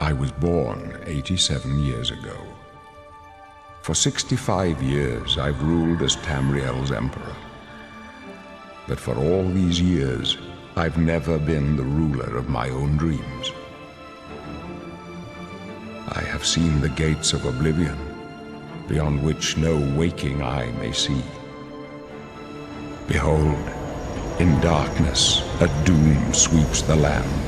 I was born 87 years ago. For 65 years I've ruled as Tamriel's emperor. But for all these years, I've never been the ruler of my own dreams. I have seen the gates of oblivion, beyond which no waking eye may see. Behold, in darkness, a doom sweeps the land.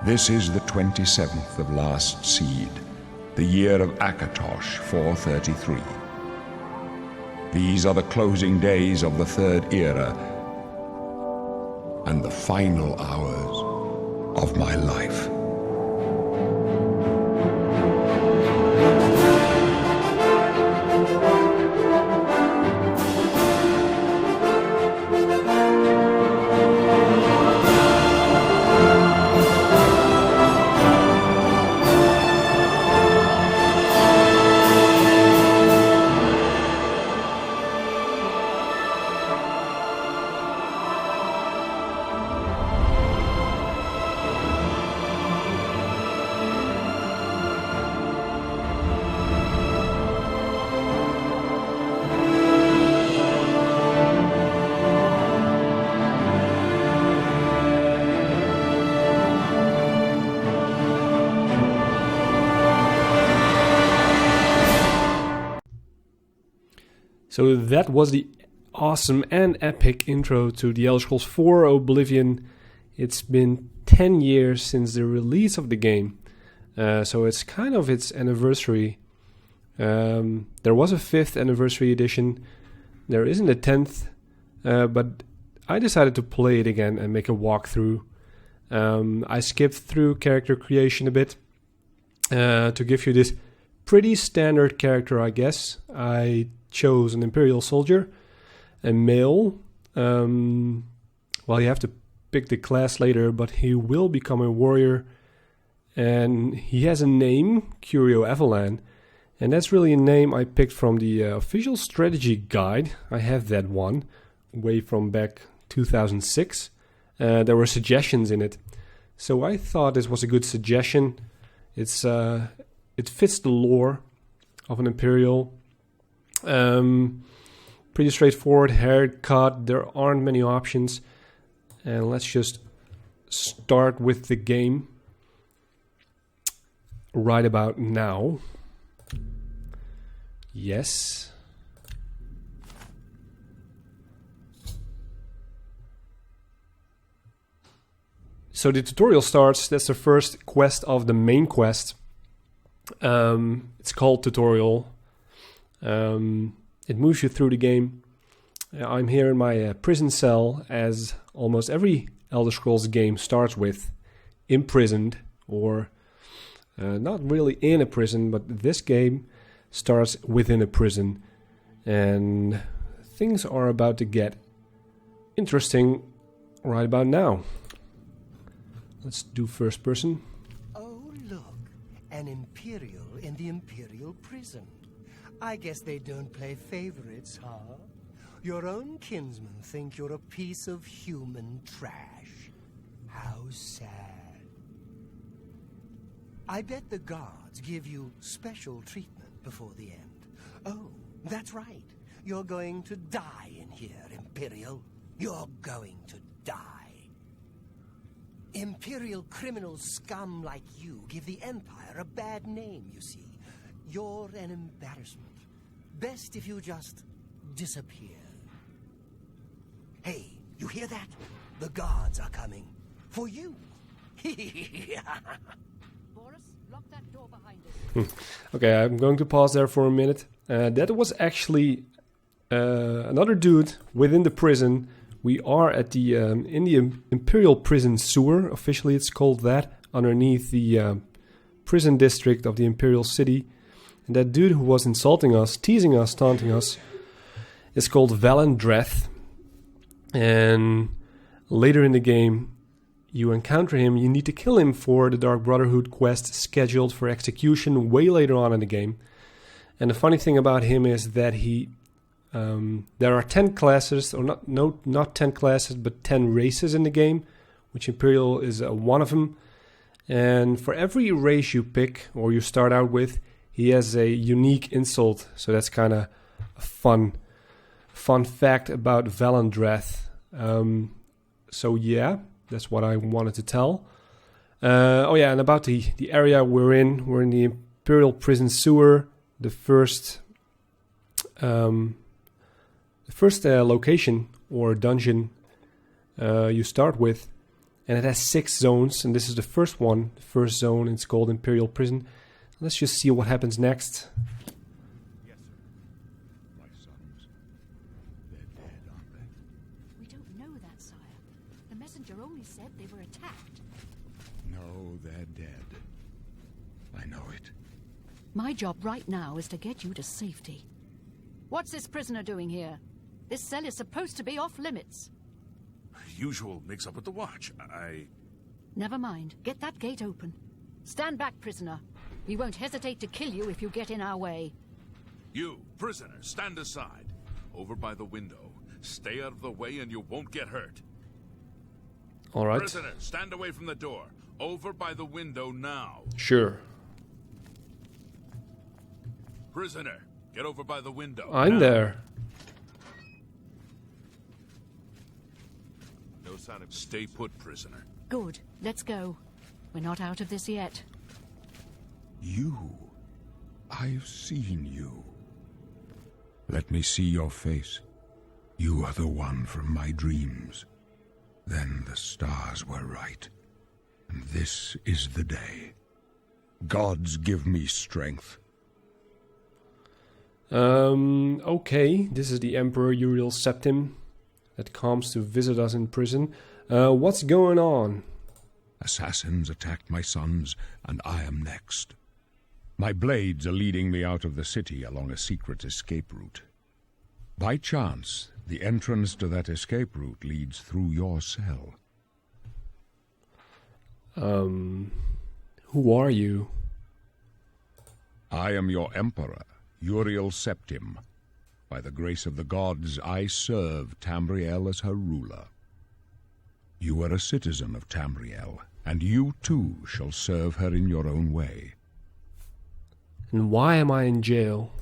This is the 27th of last seed, the year of Akatosh 433. These are the closing days of the Third Era and the final hours of my life. So that was the awesome and epic intro to the Elder Scrolls IV Oblivion. It's been 10 years since the release of the game, so it's kind of its anniversary. There was a 5th anniversary edition. There isn't a 10th, but I decided to play it again and make a walkthrough. I skipped through character creation a bit to give you this pretty standard character, I guess. I chose an Imperial soldier, a male. Well, you have to pick the class later, but he will become a warrior, and he has a name, Curio Avalan, and that's really a name I picked from the official strategy guide. I have that one, way from back 2006. There were suggestions in it, so I thought this was a good suggestion. It fits the lore of an Imperial. Pretty straightforward haircut. There aren't many options, and let's just start with the game right about now. Yes. So the tutorial starts. That's the first quest of the main quest. It's called tutorial. It moves you through the game. I'm here in my prison cell, as almost every Elder Scrolls game starts with, imprisoned, or not really in a prison, but this game starts within a prison, and things are about to get interesting right about now. Let's do first person. Oh, look, an Imperial in the Imperial Prison. I guess they don't play favorites, huh? Your own kinsmen think you're a piece of human trash. How sad. I bet the guards give you special treatment before the end. Oh, that's right. You're going to die in here, Imperial. You're going to die. Imperial criminal scum like you give the Empire a bad name, you see. You're an embarrassment. Best if you just disappear. Hey, you hear that? The guards are coming. For you. Baurus, lock that door behind us. Okay, I'm going to pause there for a minute. That was actually another dude within the prison. We are at the in the Imperial Prison sewer. Officially, it's called that, underneath the prison district of the Imperial City. And that dude who was insulting us, teasing us, taunting us, is called Valandreth. And later in the game, you encounter him, you need to kill him for the Dark Brotherhood quest scheduled for execution way later on in the game. And the funny thing about him is that there are 10 classes, or not 10 classes, but 10 races in the game, which Imperial is one of them. And for every race you pick, or you start out with, he has a unique insult. So that's kind of a fun fact about Valandreth. So yeah, that's what I wanted to tell. And about the area we're in the Imperial Prison sewer, the first location or dungeon you start with, and it has 6 zones, and this is the first one, the first zone. It's called Imperial Prison. Let's just see what happens next. Yes, sir. My sons, they're dead, aren't they? We don't know that, sire. The messenger only said they were attacked. No, they're dead. I know it. My job right now is to get you to safety. What's this prisoner doing here? This cell is supposed to be off limits. Usual mix-up with the watch. Never mind. Get that gate open. Stand back, prisoner. We won't hesitate to kill you if you get in our way. You, prisoner, stand aside. Over by the window. Stay out of the way and you won't get hurt. All right. Prisoner, stand away from the door. Over by the window now. Sure. Prisoner, get over by the window. I'm now. there. No sign of... Stay put, prisoner. Good. Let's go. We're not out of this yet. You. I've seen you. Let me see your face. You are the one from my dreams. Then the stars were right. And this is the day. Gods give me strength. Okay, this is the Emperor Uriel Septim that comes to visit us in prison. What's going on? Assassins attacked my sons, and I am next. My blades are leading me out of the city along a secret escape route. By chance, the entrance to that escape route leads through your cell. Who are you? I am your emperor, Uriel Septim. By the grace of the gods, I serve Tamriel as her ruler. You are a citizen of Tamriel, and you too shall serve her in your own way. And why am I in jail?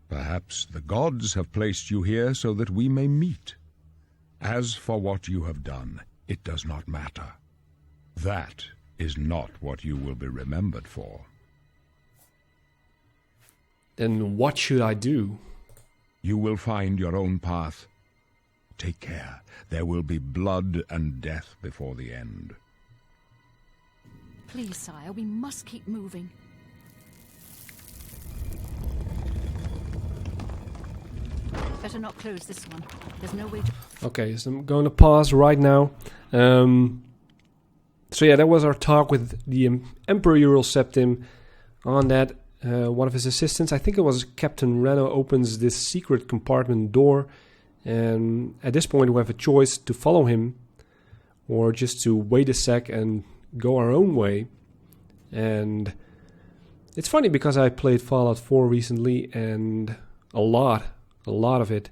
Perhaps the gods have placed you here so that we may meet. As for what you have done, it does not matter. That is not what you will be remembered for. Then what should I do? You will find your own path. Take care. There will be blood and death before the end. Please, sire, we must keep moving. Better not close this one. There's no way to... Okay, so I'm going to pause right now. So yeah, that was our talk with the Emperor Uriel Septim. On that, one of his assistants, I think it was Captain Renault, opens this secret compartment door. And at this point we have a choice to follow him or just to wait a sec and go our own way. And it's funny because I played Fallout 4 recently, and a lot of it.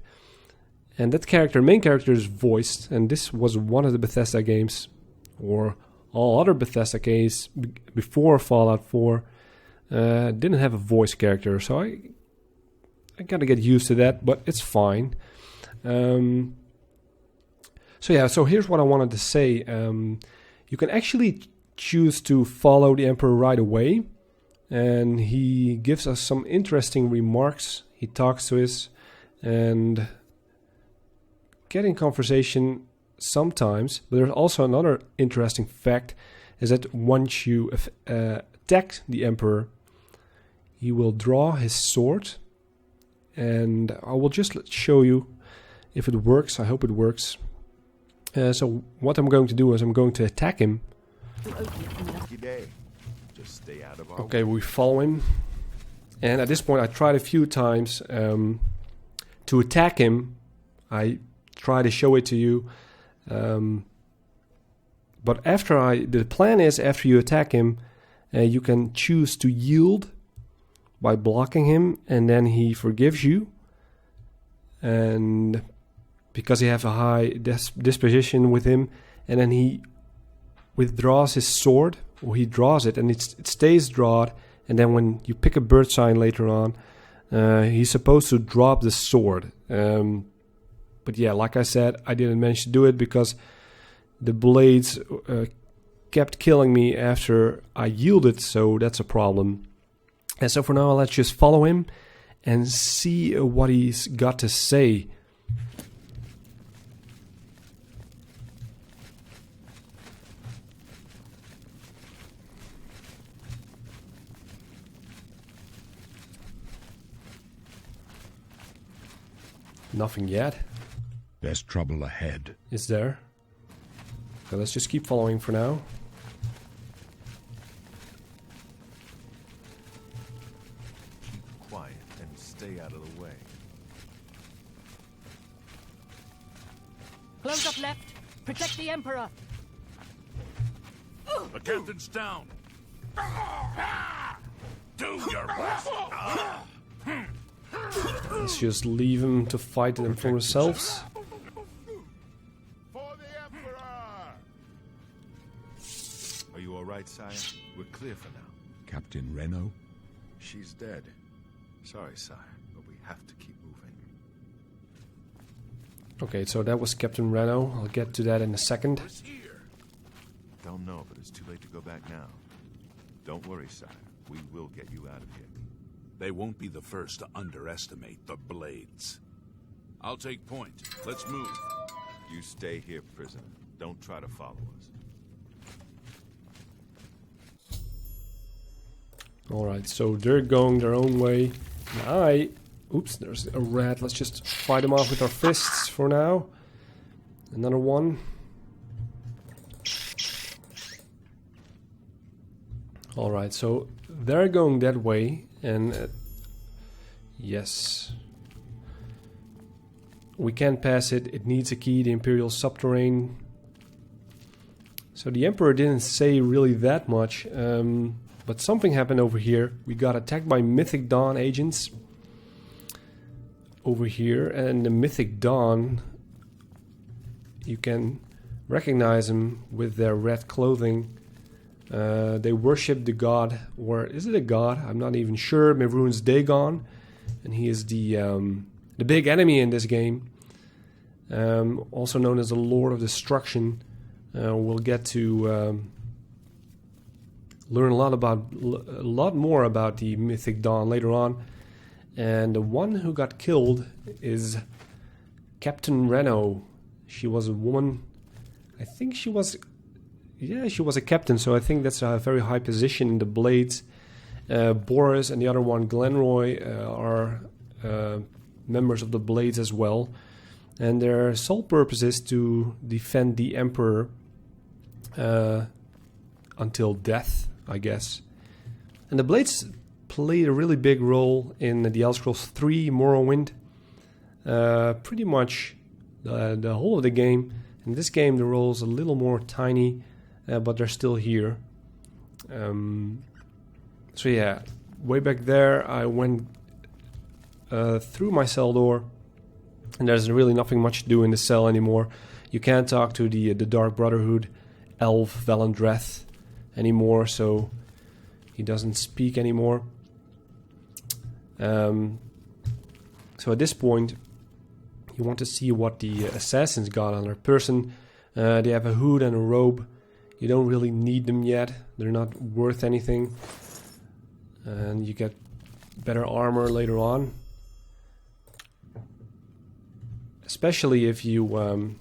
And that main character is voiced, and this was one of the Bethesda games, or all other Bethesda games before Fallout 4 didn't have a voice character, so I gotta get used to that, but it's fine. So here's what I wanted to say. You can actually choose to follow the Emperor right away, and he gives us some interesting remarks. He talks to us and get in conversation sometimes, but there's also another interesting fact, is that once you attack the Emperor, he will draw his sword, and I will just show you if it works. I hope it works. So what I'm going to do is I'm going to attack him. Just stay out of our Okay, we follow him, and at this point I tried a few times to attack him. I try to show it to you, But the plan is after you attack him, you can choose to yield by blocking him, and then he forgives you. And because you have a high disposition with him, and then he withdraws his sword, or he draws it, and it stays drawn. And then when you pick a bird sign later on, he's supposed to drop the sword. But yeah, like I said, I didn't manage to do it because the blades kept killing me after I yielded, so that's a problem. And so for now, let's just follow him and see what he's got to say. Nothing yet. There's trouble ahead. Is there? Okay, let's just keep following for now. Keep quiet and stay out of the way. Close up left. Protect the Emperor. The captain's down. Do your best. Let's just leave them to fight them for themselves. For the Emperor! Are you alright, sire? We're clear for now. Captain Renault? She's dead. Sorry, sire, but we have to keep moving. Okay, so that was Captain Renault. I'll get to that in a second. Who's here? Don't know, but it's too late to go back now. Don't worry, sire. We will get you out of here. They won't be the first to underestimate the blades. I'll take point. Let's move. You stay here, prisoner. Don't try to follow us. Alright, so they're going their own way. Oops, there's a rat. Let's just fight them off with our fists for now. Another one. Alright, so they're going that way. And yes, we can pass it. It needs a key, the Imperial Subterrane. So the Emperor didn't say really that much, but something happened over here. We got attacked by Mythic Dawn agents over here, and the Mythic Dawn, you can recognize them with their red clothing. They worship the god, or is it a god? I'm not even sure. Mehrunes Dagon, and he is the big enemy in this game, also known as the Lord of Destruction. We'll get to learn a lot more about the Mythic Dawn later on. And the one who got killed is Captain Renault. She was a woman. I think she was. Yeah, she was a captain, so I think that's a very high position in the Blades. Baurus and the other one, Glenroy, are members of the Blades as well. And their sole purpose is to defend the Emperor until death, I guess. And the Blades played a really big role in the Elder Scrolls III Morrowind. Pretty much the whole of the game. In this game, the role's a little more tiny. But they're still here. So yeah, way back there I went through my cell door, and there's really nothing much to do in the cell anymore. You can't talk to the Dark Brotherhood elf Valandreth anymore, so he doesn't speak anymore. So at this point, you want to see what the assassins got on their person. They have a hood and a robe. You don't really need them yet. They're not worth anything. And you get better armor later on. Especially if you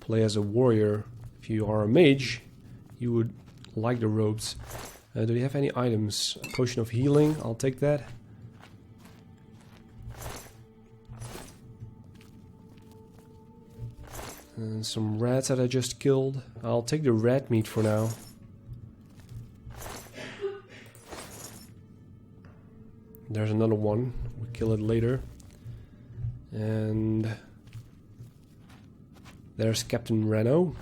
play as a warrior. If you are a mage, you would like the robes. Do you have any items? A potion of healing, I'll take that. And some rats that I just killed. I'll take the rat meat for now. There's another one. We'll kill it later. And There's Captain Renault.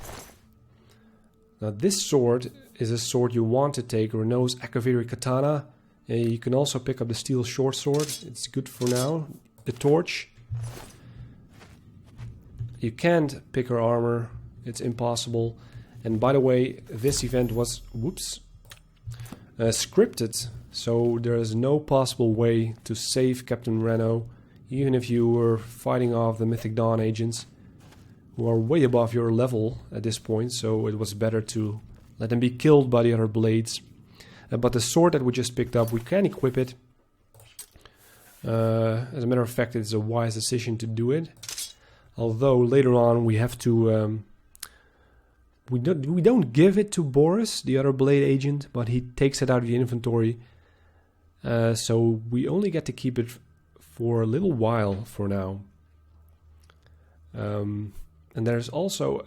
Now this sword is a sword you want to take, Renault's Akaviri Katana. You can also pick up the steel short sword, it's good for now. The torch. You can't pick her armor, it's impossible. And by the way, this event was, scripted, so there is no possible way to save Captain Renault, even if you were fighting off the Mythic Dawn agents, who are way above your level at this point, so it was better to let them be killed by the other blades. But the sword that we just picked up, we can equip it. As a matter of fact, it's a wise decision to do it. Although later on we have to... we don't give it to Baurus, the other blade agent, but he takes it out of the inventory. So we only get to keep it for a little while for now. And there's also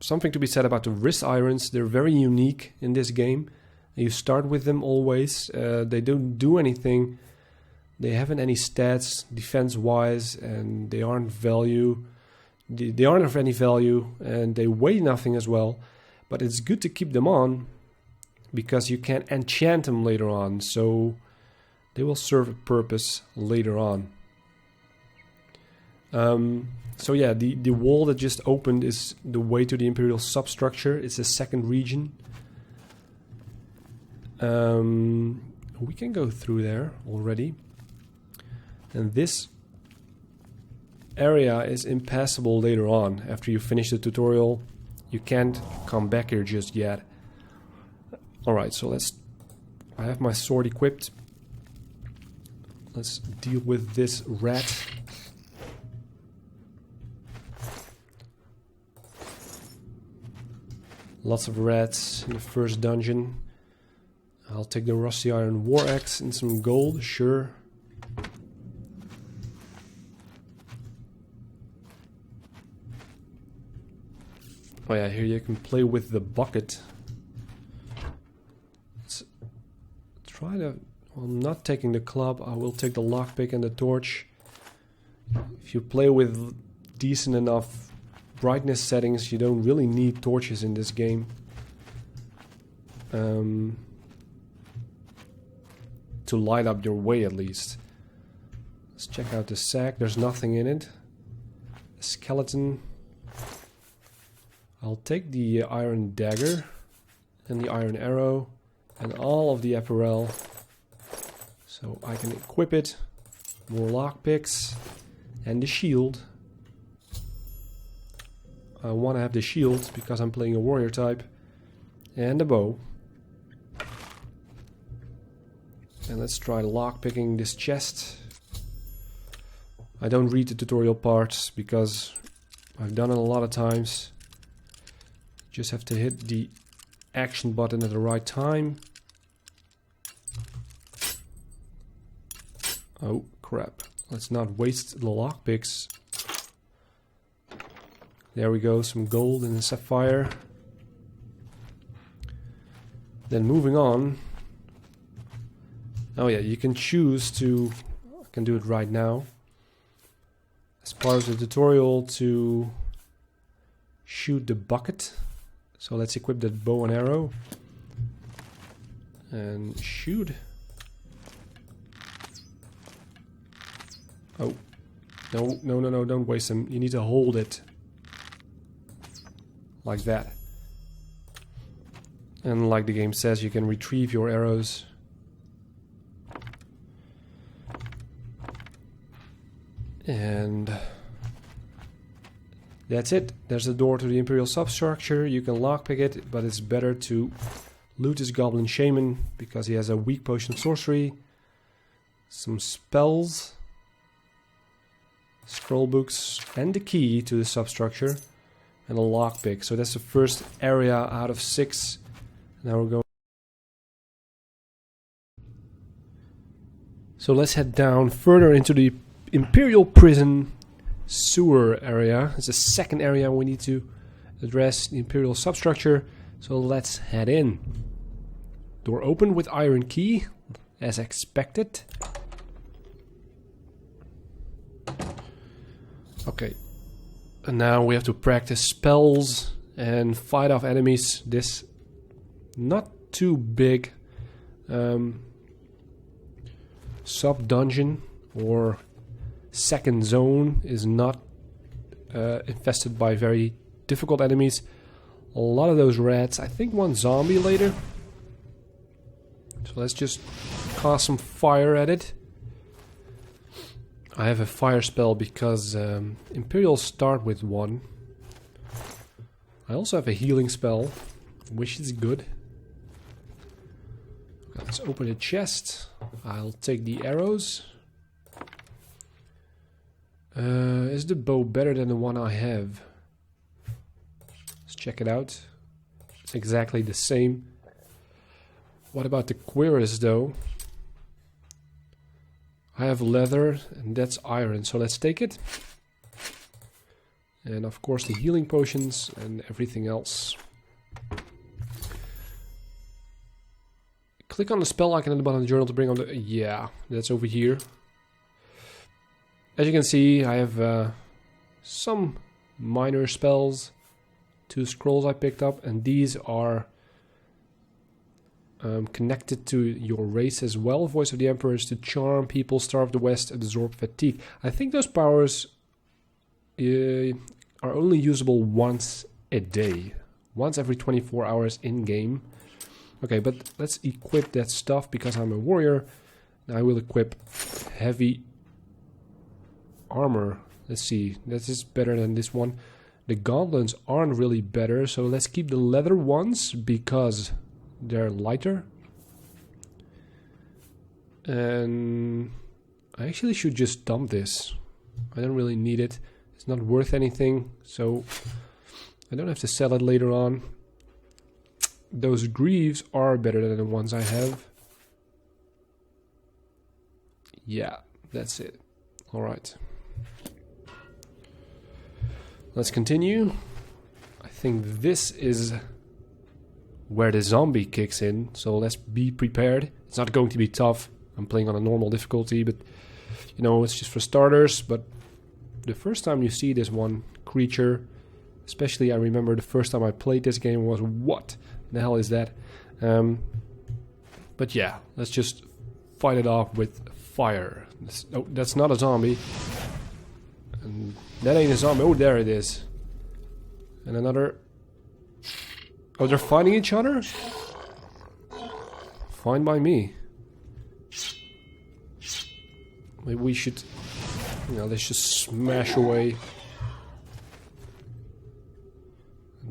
something to be said about the wrist irons. They're very unique in this game. You start with them always. They don't do anything. They haven't any stats defense-wise, and they aren't value. They aren't of any value, and they weigh nothing as well. But it's good to keep them on, because you can enchant them later on, so they will serve a purpose later on. So yeah, the wall that just opened is the way to the Imperial Substructure. It's a second region. We can go through there already. And this area is impassable later on. After you finish the tutorial, you can't come back here just yet. Alright, so I have my sword equipped. Let's deal with this rat. Lots of rats in the first dungeon. I'll take the rusty iron war axe and some gold, sure. Oh yeah, here you can play with the bucket. Let's try to... Well, I'm not taking the club, I will take the lockpick and the torch. If you play with decent enough brightness settings, you don't really need torches in this game. To light up your way at least. Let's check out the sack, there's nothing in it. A skeleton. I'll take the iron dagger and the iron arrow and all of the apparel so I can equip it. More lockpicks and the shield. I want to have the shield because I'm playing a warrior type, and the bow. And let's try lockpicking this chest. I don't read the tutorial parts because I've done it a lot of times. Just have to hit the action button at the right time. Oh crap, let's not waste the lockpicks. There we go, some gold and a sapphire. Then moving on. Oh yeah, you can choose to... I can do it right now. As part of the tutorial to shoot the bucket. So let's equip that bow and arrow. And shoot. Oh. No, don't waste them. You need to hold it. Like that. And like the game says, you can retrieve your arrows. And that's it. There's the door to the Imperial Substructure. You can lockpick it, but it's better to loot this Goblin Shaman because he has a weak potion of sorcery, some spells, scroll books, and the key to the substructure. And a lockpick. So that's the first area out of 6. Now we're going. So let's head down further into the Imperial Prison sewer area. It's the second area we need to address, the Imperial Substructure. So let's head in. Door open with iron key, as expected. Okay. And now we have to practice spells and fight off enemies. This not too big sub-dungeon or second zone is not infested by very difficult enemies. A lot of those rats. I think one zombie later. So let's just cast some fire at it. I have a fire spell because Imperials start with one. I also have a healing spell, which is good. Let's open a chest. I'll take the arrows. Is the bow better than the one I have? Let's check it out. It's exactly the same. What about the cuirass though? I have leather and that's iron, so let's take it. And of course the healing potions and everything else. Click on the spell icon at the bottom of the journal to bring on the... Yeah, that's over here. As you can see, I have some minor spells. 2 scrolls I picked up, and these are connected to your race as well. Voice of the Emperor is to charm people, starve the West, absorb fatigue. I think those powers are only usable once a day. Once every 24 hours in-game. Okay, but let's equip that stuff because I'm a warrior. I will equip heavy armor. Let's see, this is better than this one. The gauntlets aren't really better, so let's keep the leather ones because they're lighter. And I actually should just dump this. I don't really need it. It's not worth anything, so I don't have to sell it later on. Those greaves are better than the ones I have. Yeah, that's it. Alright. Let's continue. I think this is where the zombie kicks in, so let's be prepared. It's not going to be tough. I'm playing on a normal difficulty, but you know, it's just for starters. But the first time you see this one creature, especially I remember the first time I played this game was, what the hell is that? But yeah, let's just fight it off with fire. Oh, that's not a zombie. And that ain't a zombie. Oh, there it is. And another. Oh, they're fighting each other? Fine by me. Maybe we should... You know, let's just smash away.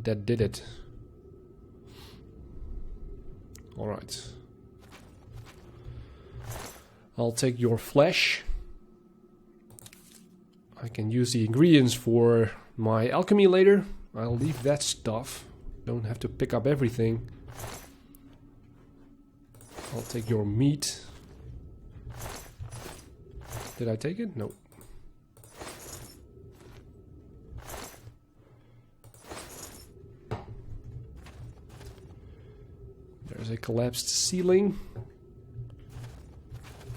That did it. Alright. I'll take your flesh. I can use the ingredients for my alchemy later. I'll leave that stuff. Don't have to pick up everything. I'll take your meat. Did I take it? No. There's a collapsed ceiling.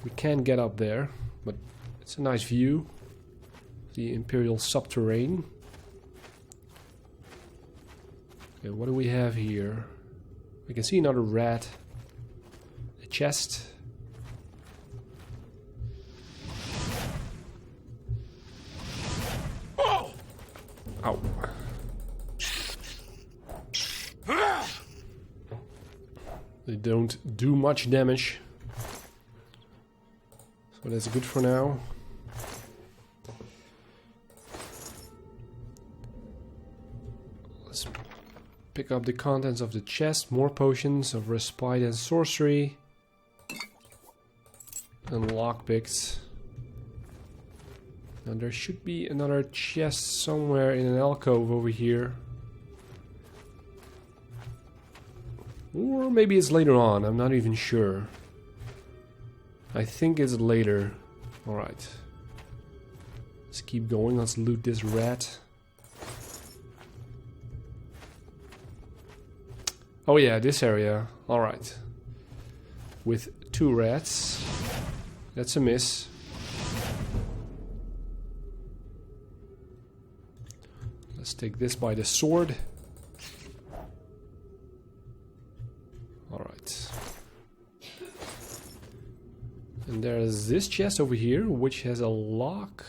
We can get up there, but it's a nice view. The Imperial Subterrane. Okay, what do we have here? We can see another rat. A chest. Oh! Ow. They don't do much damage. So that's good for now. Let's pick up the contents of the chest. More potions of respite and sorcery. And lockpicks. Now there should be another chest somewhere in an alcove over here. Or maybe it's later on, I'm not even sure. I think it's later. Alright. Let's keep going, let's loot this rat. Oh yeah, this area. Alright. With 2 rats. That's a miss. Let's take this by the sword. Alright. And there's this chest over here, which has a lock,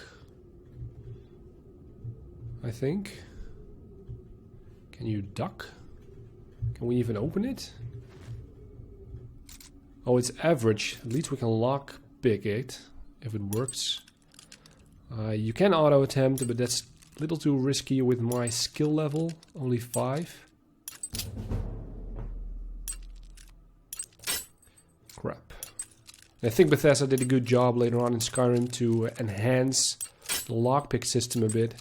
I think. Can you duck? Can we even open it? Oh, it's average. At least we can lock pick it, if it works. You can auto attempt, but that's a little too risky with my skill level. Only 5. Crap. I think Bethesda did a good job later on in Skyrim to enhance the lockpick system a bit.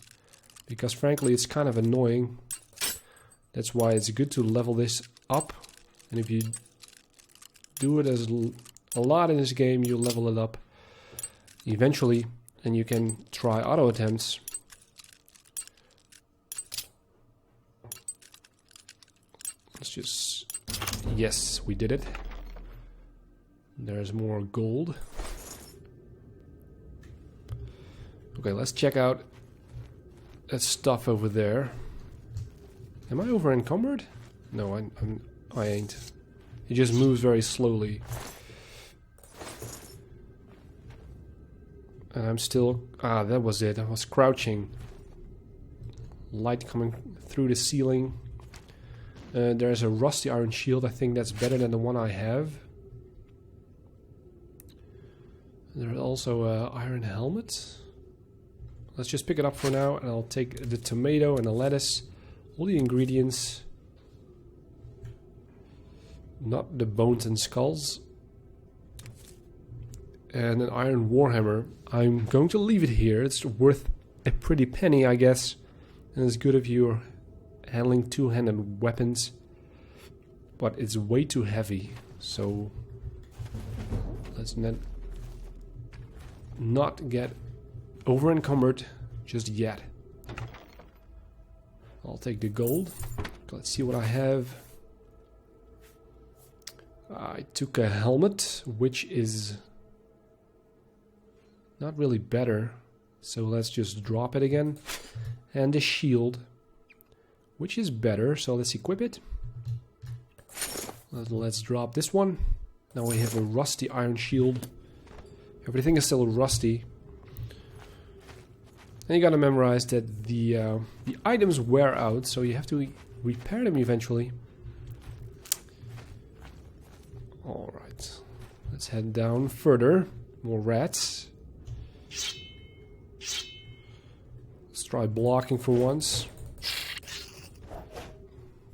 Because frankly, it's kind of annoying. That's why it's good to level this up. And if you do it as a lot in this game, you level it up eventually. And you can try auto attempts. Let's just... Yes, we did it. There's more gold. Okay, let's check out that stuff over there. Am I over encumbered? No, I ain't. It just moves very slowly. And I'm still... Ah, that was it. I was crouching. Light coming through the ceiling. There's a rusty iron shield. I think that's better than the one I have. There's also an iron helmet. Let's just pick it up for now. And I'll take the tomato and the lettuce. All the ingredients. Not the bones and skulls. And an iron warhammer. I'm going to leave it here. It's worth a pretty penny, I guess. And it's good if you're handling two-handed weapons. But it's way too heavy. So let's not get over encumbered just yet. I'll take the gold. Let's see what I have. I took a helmet, which is not really better. So let's just drop it again. And a shield, which is better. So let's equip it. Let's drop this one. Now we have a rusty iron shield. Everything is still rusty. And you gotta memorize that the items wear out, so you have to repair them eventually. Alright. Let's head down further. More rats. Let's try blocking for once.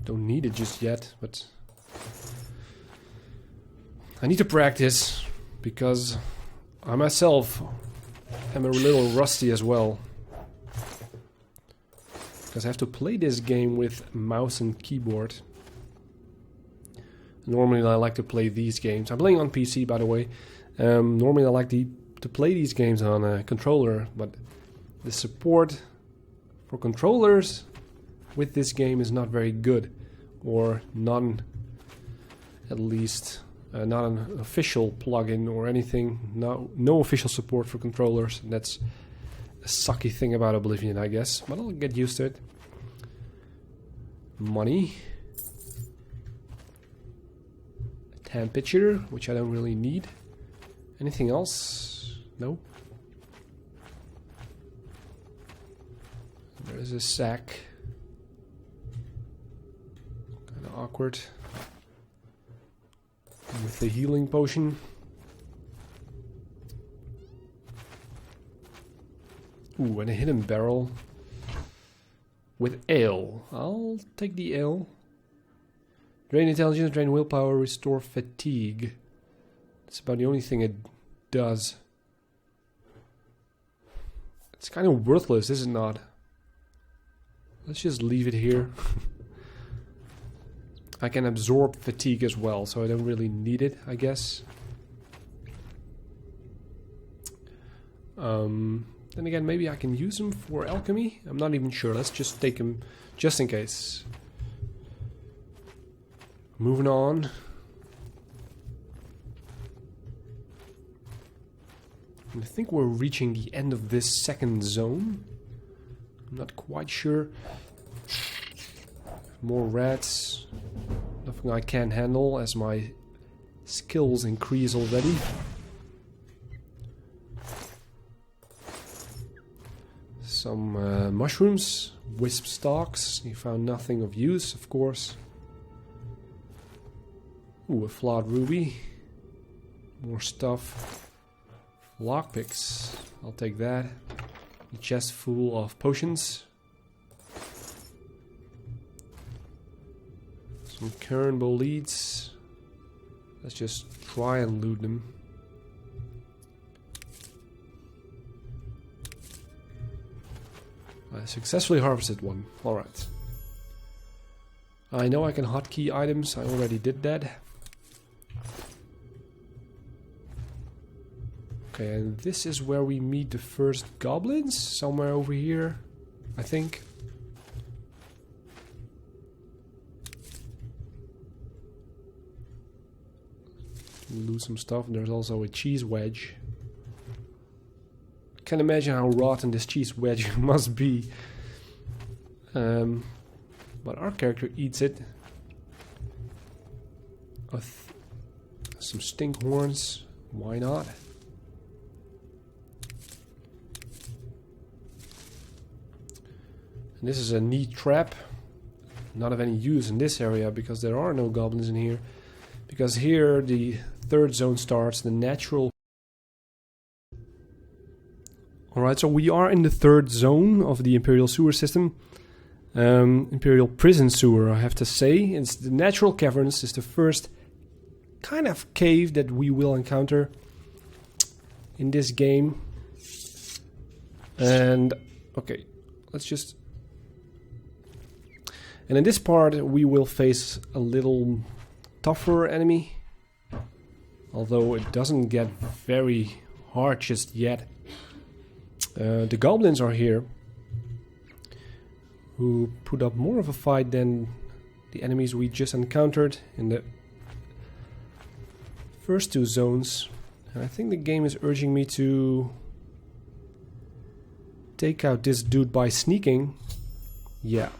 Don't need it just yet, but I need to practice because I myself am a little rusty as well. Because I have to play this game with mouse and keyboard. Normally I like to play these games. I'm playing on PC, by the way. Normally I like to play these games on a controller, but the support for controllers with this game is not very good. Or none, at least. Not an official plugin or anything. No official support for controllers. That's a sucky thing about Oblivion, I guess. But I'll get used to it. Money. A tan pitcher, which I don't really need. Anything else? No. There's a sack. Kind of awkward. With the healing potion. Ooh, and a hidden barrel. With ale. I'll take the ale. Drain intelligence, drain willpower, restore fatigue. That's about the only thing it does. It's kind of worthless, is it not? Let's just leave it here. I can absorb fatigue as well, so I don't really need it, I guess. Then again, maybe I can use them for alchemy. I'm not even sure. Let's just take them just in case. Moving on. And I think we're reaching the end of this second zone. I'm not quite sure. More rats. Nothing I can't handle as my skills increase already. Some mushrooms, wisp stalks. You found nothing of use, of course. Ooh, a flawed ruby. More stuff. Lockpicks. I'll take that. A chest full of potions. Some Kernbow leads. Let's just try and loot them. I successfully harvested one. Alright. I know I can hotkey items. I already did that. Okay, and this is where we meet the first goblins. Somewhere over here, I think. Loot some stuff. There's also a cheese wedge. Can't imagine how rotten this cheese wedge must be. But our character eats it. Some stink horns. Why not? And this is a neat trap. Not of any use in this area because there are no goblins in here. Because here the third zone starts, the natural. Alright, so we are in the third zone of the Imperial sewer system. Imperial Prison sewer, I have to say. It's the natural caverns. Is the first kind of cave that we will encounter in this game. And, okay, let's just... And in this part we will face a little tougher enemy. Although it doesn't get very hard just yet. The goblins are here, who put up more of a fight than the enemies we just encountered in the first two zones. And I think the game is urging me to take out this dude by sneaking. Yeah.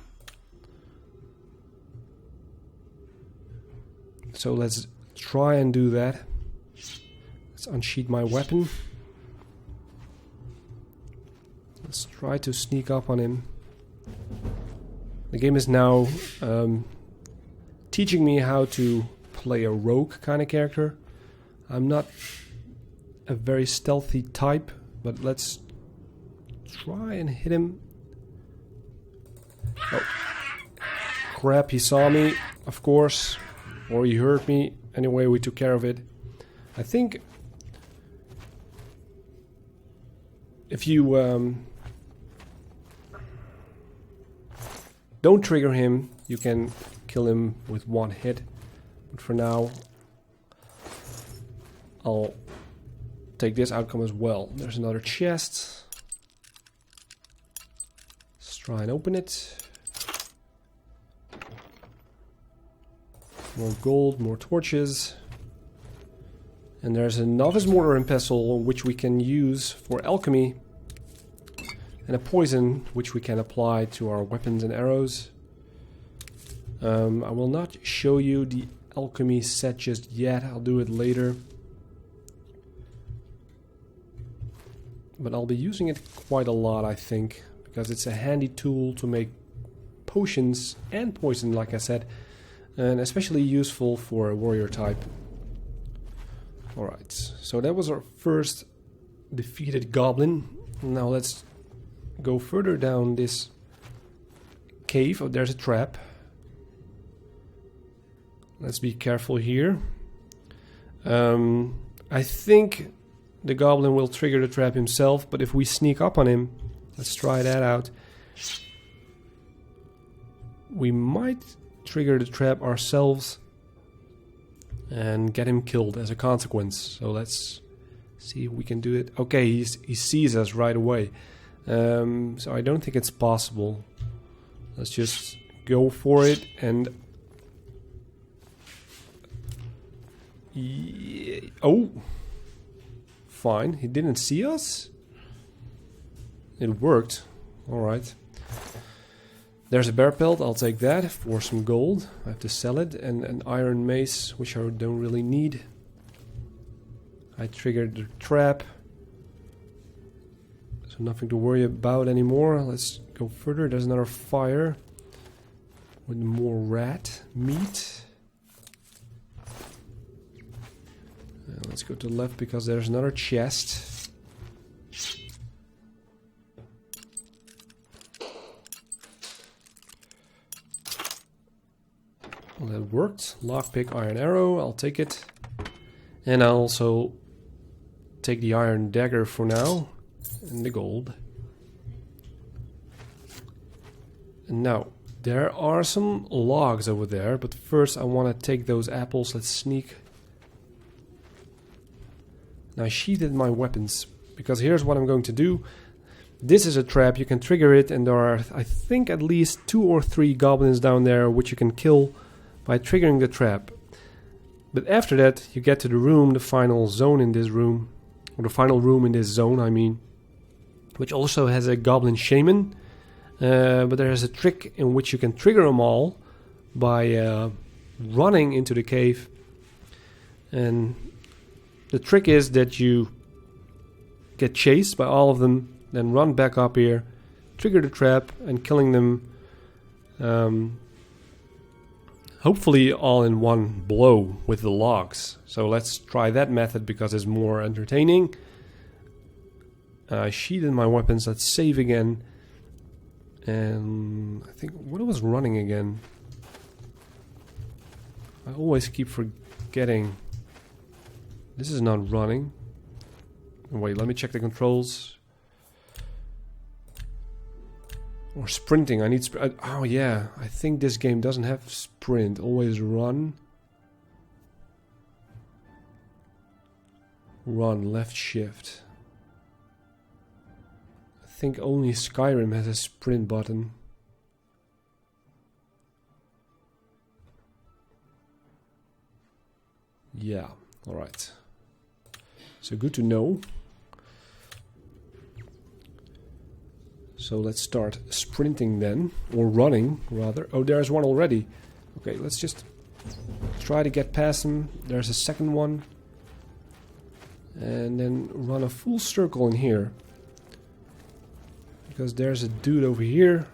So let's try and do that. Let's unsheath my weapon. Let's try to sneak up on him. The game is now teaching me how to play a rogue kind of character. I'm not a very stealthy type, but let's try and hit him. Oh. Crap, he saw me, of course. Or he heard me. Anyway, we took care of it. I think if you don't trigger him, you can kill him with one hit. But for now, I'll take this outcome as well. There's another chest. Let's try and open it. More gold, more torches. And there's a novice mortar and pestle which we can use for alchemy. And a poison which we can apply to our weapons and arrows. I will not show you the alchemy set just yet. I'll do it later. But I'll be using it quite a lot, I think. Because it's a handy tool to make potions and poison, like I said. And especially useful for a warrior type. Alright, so that was our first defeated goblin. Now let's go further down this cave. Oh, there's a trap. Let's be careful here. I think the goblin will trigger the trap himself, but if we sneak up on him, let's try that out. We might trigger the trap ourselves and get him killed as a consequence. So let's see if we can do it. Okay, he sees us right away. So I don't think it's possible. Let's just go for it and... Yeah. Oh! Fine, he didn't see us? It worked. Alright. There's a bear pelt, I'll take that for some gold. I have to sell it, and an iron mace, which I don't really need. I triggered the trap, so nothing to worry about anymore. Let's go further. There's another fire with more rat meat. Let's go to the left because there's another chest. Well, that worked. Lockpick, iron arrow, I'll take it. And I'll also take the iron dagger for now. And the gold. And now, there are some logs over there, but first I want to take those apples. Let's sneak. Now I sheathed my weapons, because here's what I'm going to do. This is a trap, you can trigger it, and there are, I think, at least 2 or 3 goblins down there which you can kill by triggering the trap. But after that, you get to the room, the final zone in this room, or the final room in this zone, I mean, which also has a goblin shaman. But there is a trick in which you can trigger them all by running into the cave. And the trick is that you get chased by all of them, then run back up here, trigger the trap, and killing them hopefully all in one blow with the logs. So let's try that method because it's more entertaining. I sheathed my weapons, let's save again. And I think, what was running again? I always keep forgetting. This is not running. Wait, let me check the controls. Or sprinting, I need oh yeah, I think this game doesn't have sprint, always run. Run, left shift. I think only Skyrim has a sprint button. Yeah, alright. So good to know. So let's start sprinting then, or running rather. Oh, there's one already. Okay, let's just try to get past him. There's a second one. And then run a full circle in here. Because there's a dude over here.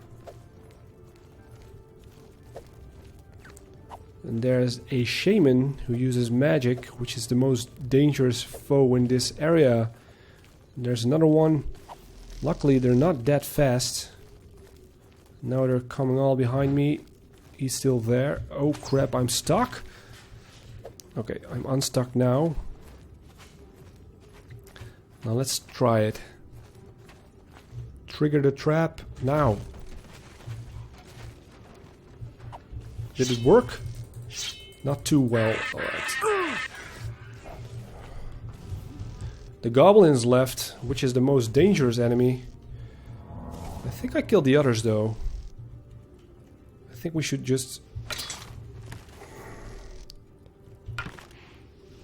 And there's a shaman who uses magic, which is the most dangerous foe in this area. And there's another one. Luckily, they're not that fast. Now they're coming all behind me. He's still there. Oh crap, I'm stuck. Okay, I'm unstuck now. Now let's try it. Trigger the trap now. Did it work? Not too well. Alright. The goblins left, which is the most dangerous enemy. I think I killed the others though. I think we should just...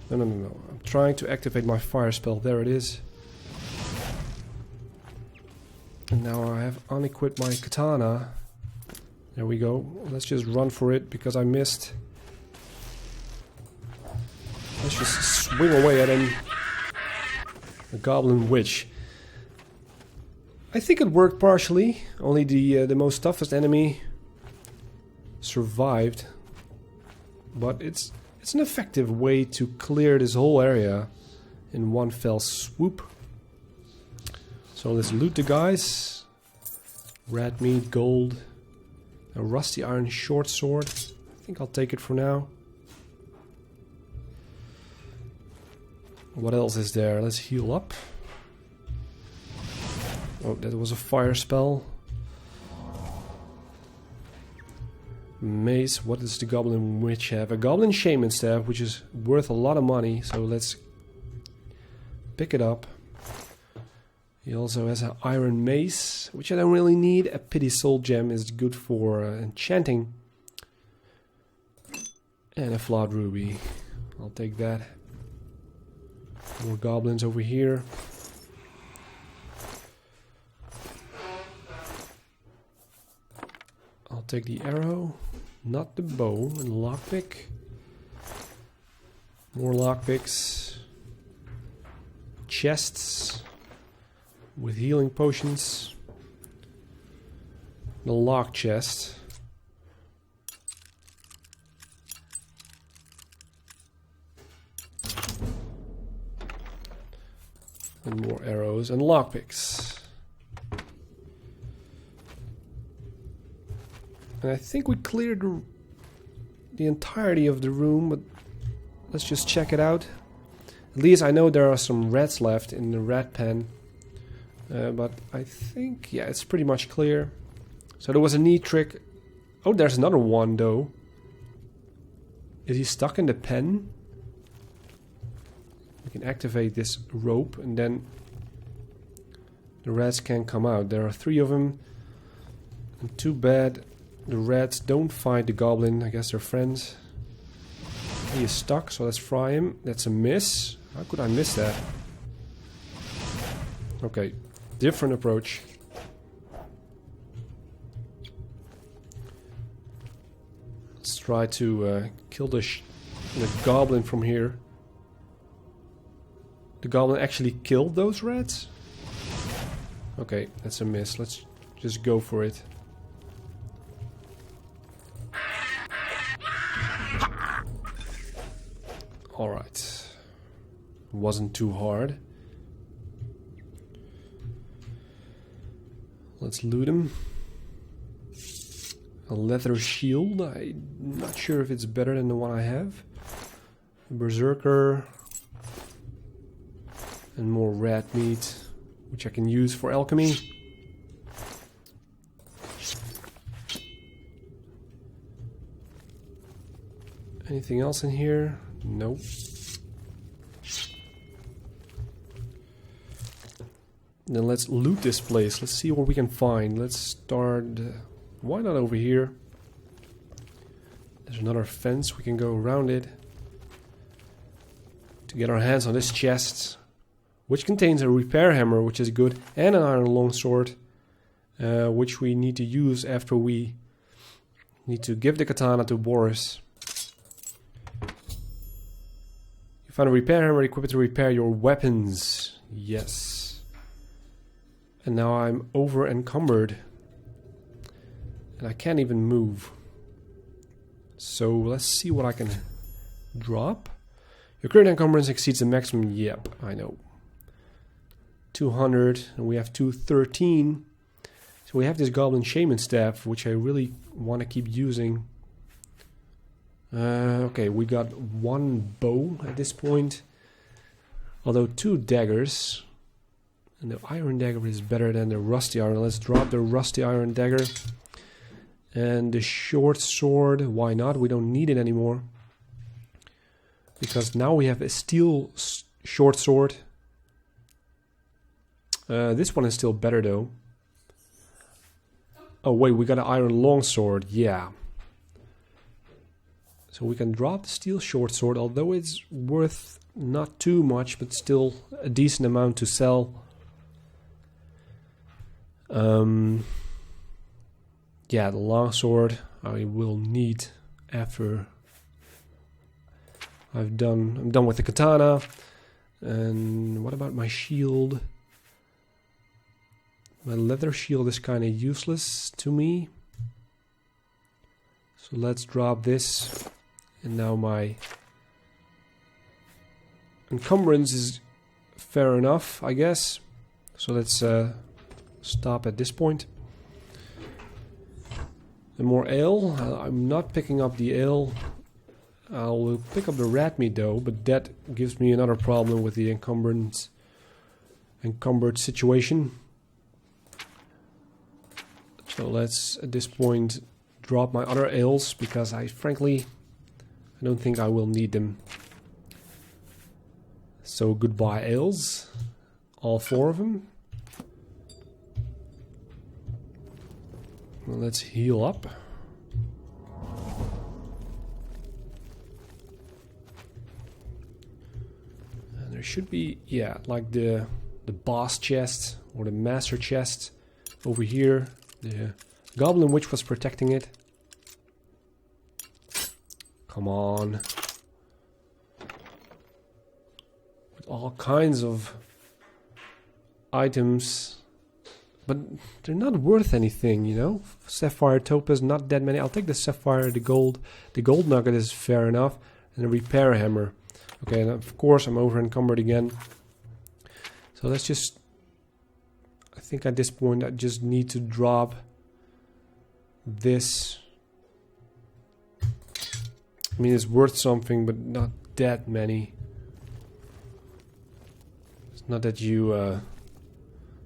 No. I'm trying to activate my fire spell. There it is. And now I have unequipped my katana. There we go. Let's just run for it because I missed. Let's just swing away at him. A goblin witch. I think it worked partially. Only the most toughest enemy survived. But it's an effective way to clear this whole area in one fell swoop. So let's loot the guys. Rat meat, gold, a rusty iron short sword. I think I'll take it for now. What else is there? Let's heal up. Oh, that was a fire spell. Mace. What does the goblin witch have? A goblin shaman staff, which is worth a lot of money. So let's pick it up. He also has an iron mace, which I don't really need. A pity soul gem is good for enchanting. And a flawed ruby. I'll take that. More goblins over here. take the arrow, not the bow, and lockpick. More lockpicks. Chests with healing potions. The lock chest. And more arrows and lockpicks. And I think we cleared the entirety of the room, but let's just check it out. At least I know there are some rats left in the rat pen. But I think, yeah, it's pretty much clear. So there was a neat trick. Oh, there's another one though. Is he stuck in the pen? We can activate this rope and then the rats can come out. There are 3 of them. And too bad the rats don't fight the goblin. I guess they're friends. He is stuck, so let's fry him. That's a miss. How could I miss that? Okay, different approach. Let's try to kill the goblin from here. The goblin actually killed those rats? Okay, that's a miss. Let's just go for it. Alright. Wasn't too hard. Let's loot him. A leather shield. I'm not sure if it's better than the one I have. A berserker. And more rat meat, which I can use for alchemy. Anything else in here? Nope. Then let's loot this place. Let's see what we can find. Let's start... why not over here? There's another fence. We can go around it to get our hands on this chest, which contains a repair hammer, which is good, and an iron longsword, which we need to use after we need to give the katana to Baurus. You find a repair hammer, equip it to repair your weapons. Yes. And now I'm over encumbered. And I can't even move. So let's see what I can drop. Your current encumbrance exceeds the maximum. Yep, I know. 200, and we have 213. So we have this goblin shaman staff, which I really want to keep using. Okay, we got 1 bow at this point. Although 2 daggers. And the iron dagger is better than the rusty iron. Let's drop the rusty iron dagger. And the short sword, why not? We don't need it anymore. Because now we have a steel short sword. This one is still better though. Oh wait, we got an iron longsword, yeah. So we can drop the steel short sword, although it's worth not too much, but still a decent amount to sell. Yeah, the longsword I will need after I'm done with the katana. And what about my shield? My leather shield is kind of useless to me. So let's drop this. And now my encumbrance is fair enough, I guess. So let's stop at this point. And more ale. I'm not picking up the ale. I'll pick up the rat meat though, but that gives me another problem with the encumbered situation. So let's at this point drop my other ales, because I don't think I will need them. So goodbye ales, all 4 of them. Well, let's heal up. And there should be, yeah, like the boss chest or the master chest over here. The goblin witch was protecting it. Come on. With all kinds of items. But they're not worth anything, you know? Sapphire, topaz, not that many. I'll take the sapphire, the gold. The gold nugget is fair enough. And a repair hammer. Okay, and of course I'm over encumbered again. So let's just... I think at this point I just need to drop this. I mean, it's worth something, but not that many. It's not that you...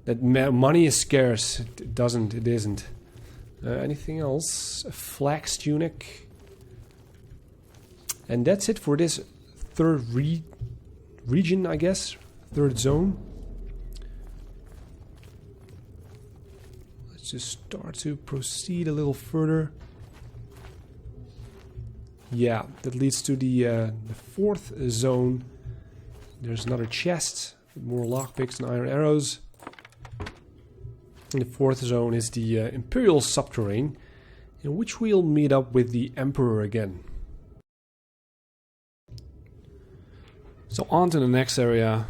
that money is scarce. It isn't. Anything else? A flax tunic. And that's it for this third region, I guess. Third zone. Let's just start to proceed a little further. Yeah, that leads to the fourth zone. There's another chest with more lockpicks and iron arrows. And the fourth zone is the Imperial Subterrane, in which we'll meet up with the Emperor again. So on to the next area,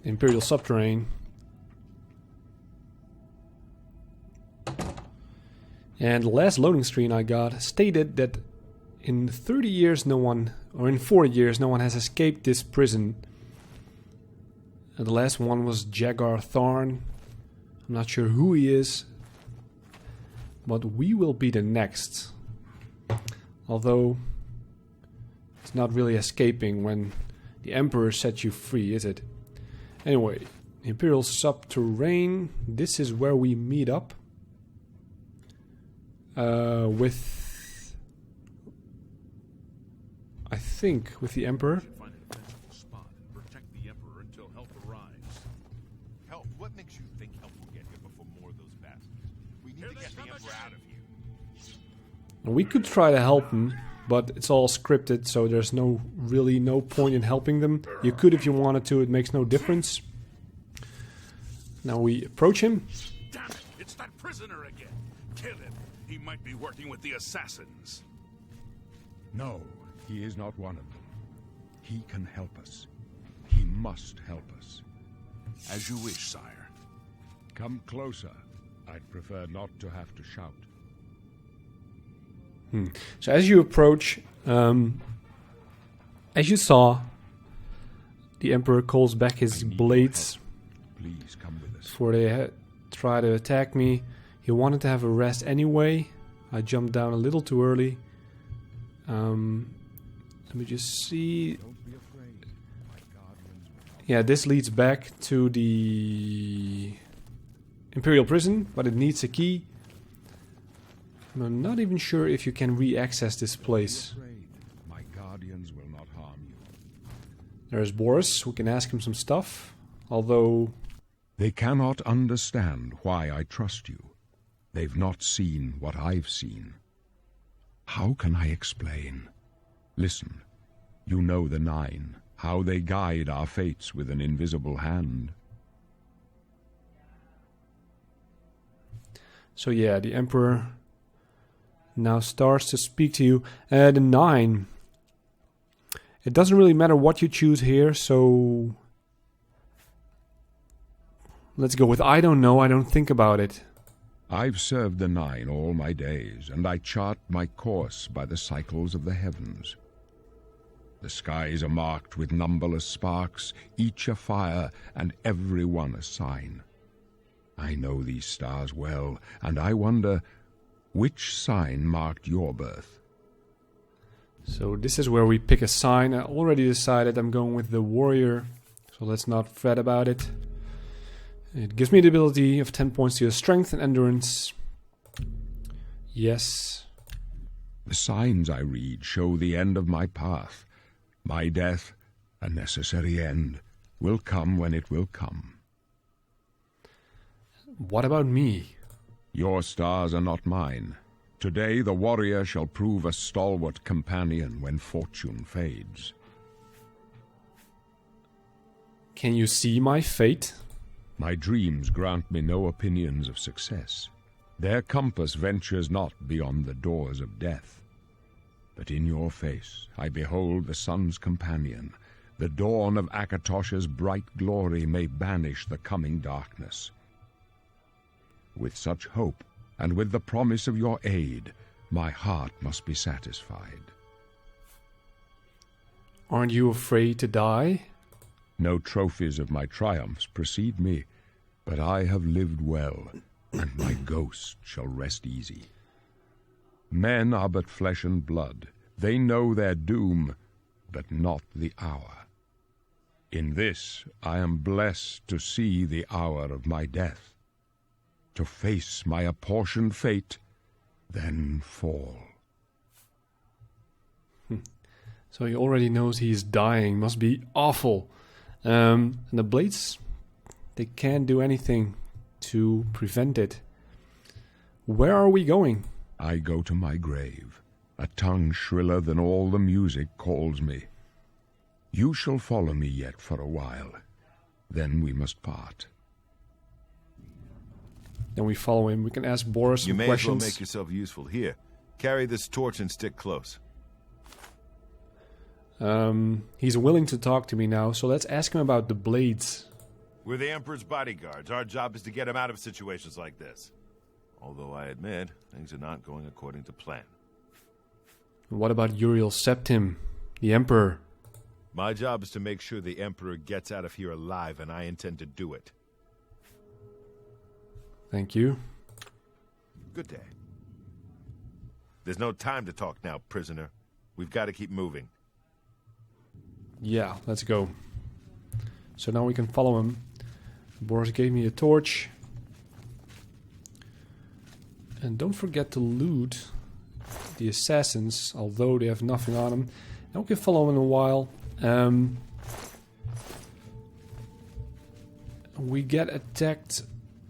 Imperial Subterrane. And the last loading screen I got stated that in 30 years no one, or in 4 years, no one has escaped this prison. And the last one was Jagar Tharn. I'm not sure who he is, but we will be the next. Although, it's not really escaping when the Emperor sets you free, is it? Anyway, Imperial Subterrane, this is where we meet up. With... I think with the Emperor. Find a defensible spot and protect the Emperor until help arrives. Help? What makes you think help will get here before more of those bastards? We need to get the Emperor out of here. We could try to help him, but it's all scripted, so there's really no point in helping them. You could if you wanted to, it makes no difference. Now we approach him. Damn it! It's that prisoner again! Kill him! He might be working with the assassins. No, he is not one of them. He can help us. He must help us. As you wish, sire. Come closer. I'd prefer not to have to shout. So as you approach, as you saw, the Emperor calls back his blades Please come with us. before they try to attack me. He wanted to have a rest anyway. I jumped down a little too early. Let me just see. Don't be afraid. My guardians will Yeah, this leads back to the Imperial Prison, but it needs a key. I'm not even sure if you can re-access this place. be afraid. My guardians will not harm you. There's Baurus, we can ask him some stuff. Although... They cannot understand why I trust you. They've not seen what I've seen. How can I explain? Listen, you know the Nine, how they guide our fates with an invisible hand. So yeah, the Emperor now starts to speak to you. The Nine. It doesn't really matter what you choose here, so... Let's go with I don't know, I don't think about it. I've served the Nine all my days, and I chart my course by the cycles of the heavens. The skies are marked with numberless sparks, each a fire, and every one a sign. I know these stars well, and I wonder, which sign marked your birth? So this is where we pick a sign. I already decided I'm going with the warrior, so let's not fret about it. It gives me the ability of 10 points to your strength and endurance. Yes. The signs I read show the end of my path. My death, a necessary end, will come when it will come. What about me? Your stars are not mine. Today the warrior shall prove a stalwart companion when fortune fades. Can you see my fate? My dreams grant me no opinions of success. Their compass ventures not beyond the doors of death. But in your face I behold the sun's companion. The dawn of Akatosh's bright glory may banish the coming darkness. With such hope, and with the promise of your aid, my heart must be satisfied. Aren't you afraid to die? No trophies of my triumphs precede me, but I have lived well, and my ghost shall rest easy. Men are but flesh and blood. They know their doom, but not the hour. In this I am blessed to see the hour of my death, to face my apportioned fate, then fall. So he already knows he's dying. Must be awful. And the blades, they can't do anything to prevent it. Where are we going? I go to my grave. A tongue shriller than all the music calls me. You shall follow me yet for a while. Then we must part. Then we follow him. We can ask Baurus some You may questions. as well make yourself useful. Here, carry this torch and stick close. He's willing to talk to me now, so let's ask him about the blades. We're the Emperor's bodyguards. Our job is to get him out of situations like this. Although I admit, things are not going according to plan. What about Uriel Septim, the Emperor? My job is to make sure the Emperor gets out of here alive, and I intend to do it. Thank you. Good day. There's no time to talk now, prisoner. We've got to keep moving. Yeah, let's go. So now we can follow him. Baurus gave me a torch. And don't forget to loot the assassins, although they have nothing on them. And we can follow him in a while. We get attacked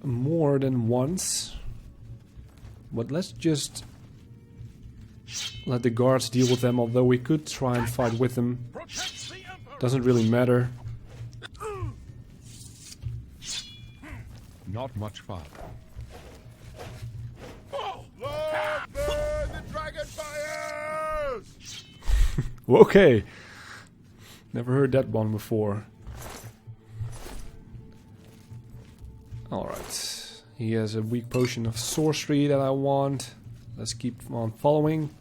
more than once. But let's just let the guards deal with them, although we could try and fight with them. Doesn't really matter. Not much farther. Lord, burn the dragon fires! Okay. Never heard that one before. Alright. He has a weak potion of sorcery that I want. Let's keep on following.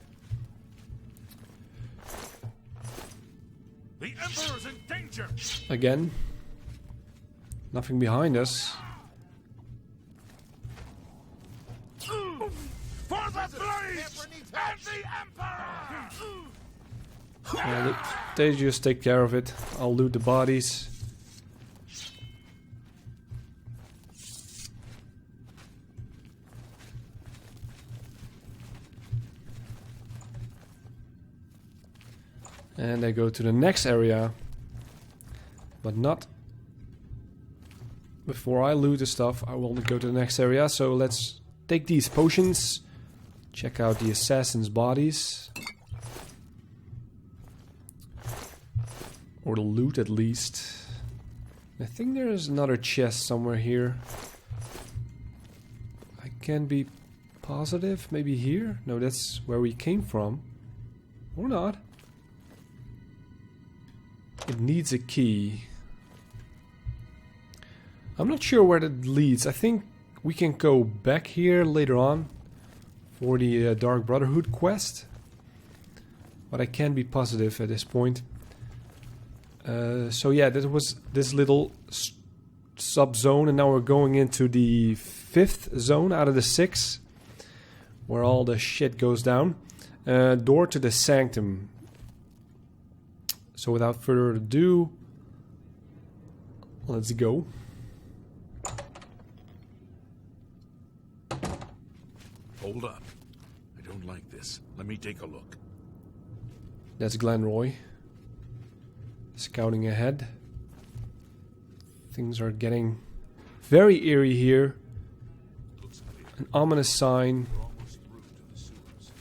The Emperor's in danger! Again. Nothing behind us. For the blades and the Emperor! They just take care of it. I'll loot the bodies. And I go to the next area. But not before I loot the stuff. I will go to the next area. So let's take these potions. Check out the assassins' bodies. Or the loot at least. I think there is another chest somewhere here. I can't be positive. Maybe here? No, that's where we came from. Or not. It needs a key. I'm not sure where that leads. I think we can go back here later on for the Dark Brotherhood quest. But I can't be positive at this point. So yeah, that was this little sub-zone, and now we're going into the 5th zone out of the 6, where all the shit goes down. Door to the Sanctum. So without further ado, let's go. Hold up. I don't like this. Let me take a look. That's Glenroy. Scouting ahead. Things are getting very eerie here. Looks clear. An ominous sign. We're almost through to the sewers.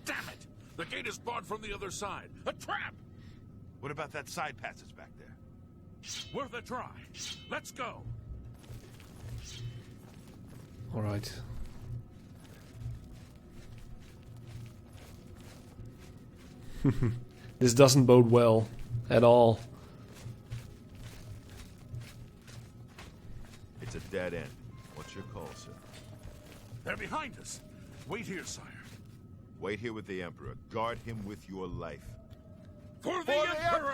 Damn it! The gate is barred from the other side. A trap! What about that side passage back there? Worth a try. Let's go. Alright. This doesn't bode well at all. It's a dead end. What's your call, sir? They're behind us. Wait here, sire. Wait here with the Emperor. Guard him with your life. For the Emperor!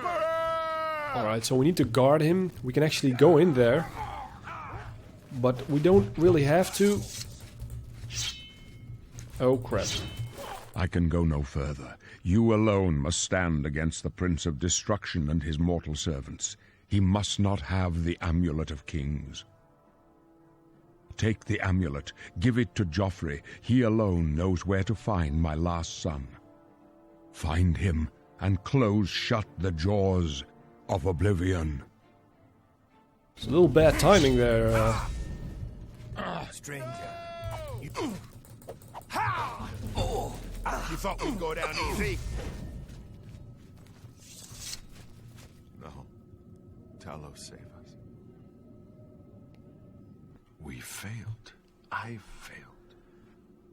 Alright, so we need to guard him. We can actually go in there. But we don't really have to. Oh crap. I can go no further. You alone must stand against the Prince of Destruction and his mortal servants. He must not have the Amulet of Kings. Take the amulet, give it to Joffrey. He alone knows where to find my last son. Find him and close shut the jaws of Oblivion. It's a little bad timing there. Stranger. You thought we'd go down easy? No. Talos, save us. We failed. I failed.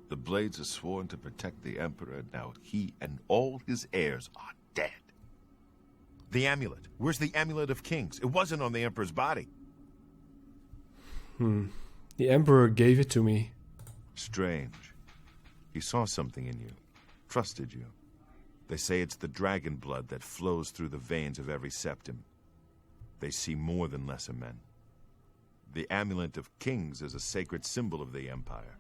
The Blades are sworn to protect the Emperor. Now he and all his heirs are dead. The amulet. Where's the Amulet of Kings? It wasn't on the Emperor's body. The Emperor gave it to me. Strange. He saw something in you. Trusted you. They say it's the dragon blood that flows through the veins of every septim. They see more than lesser men. The Amulet of Kings is a sacred symbol of the Empire.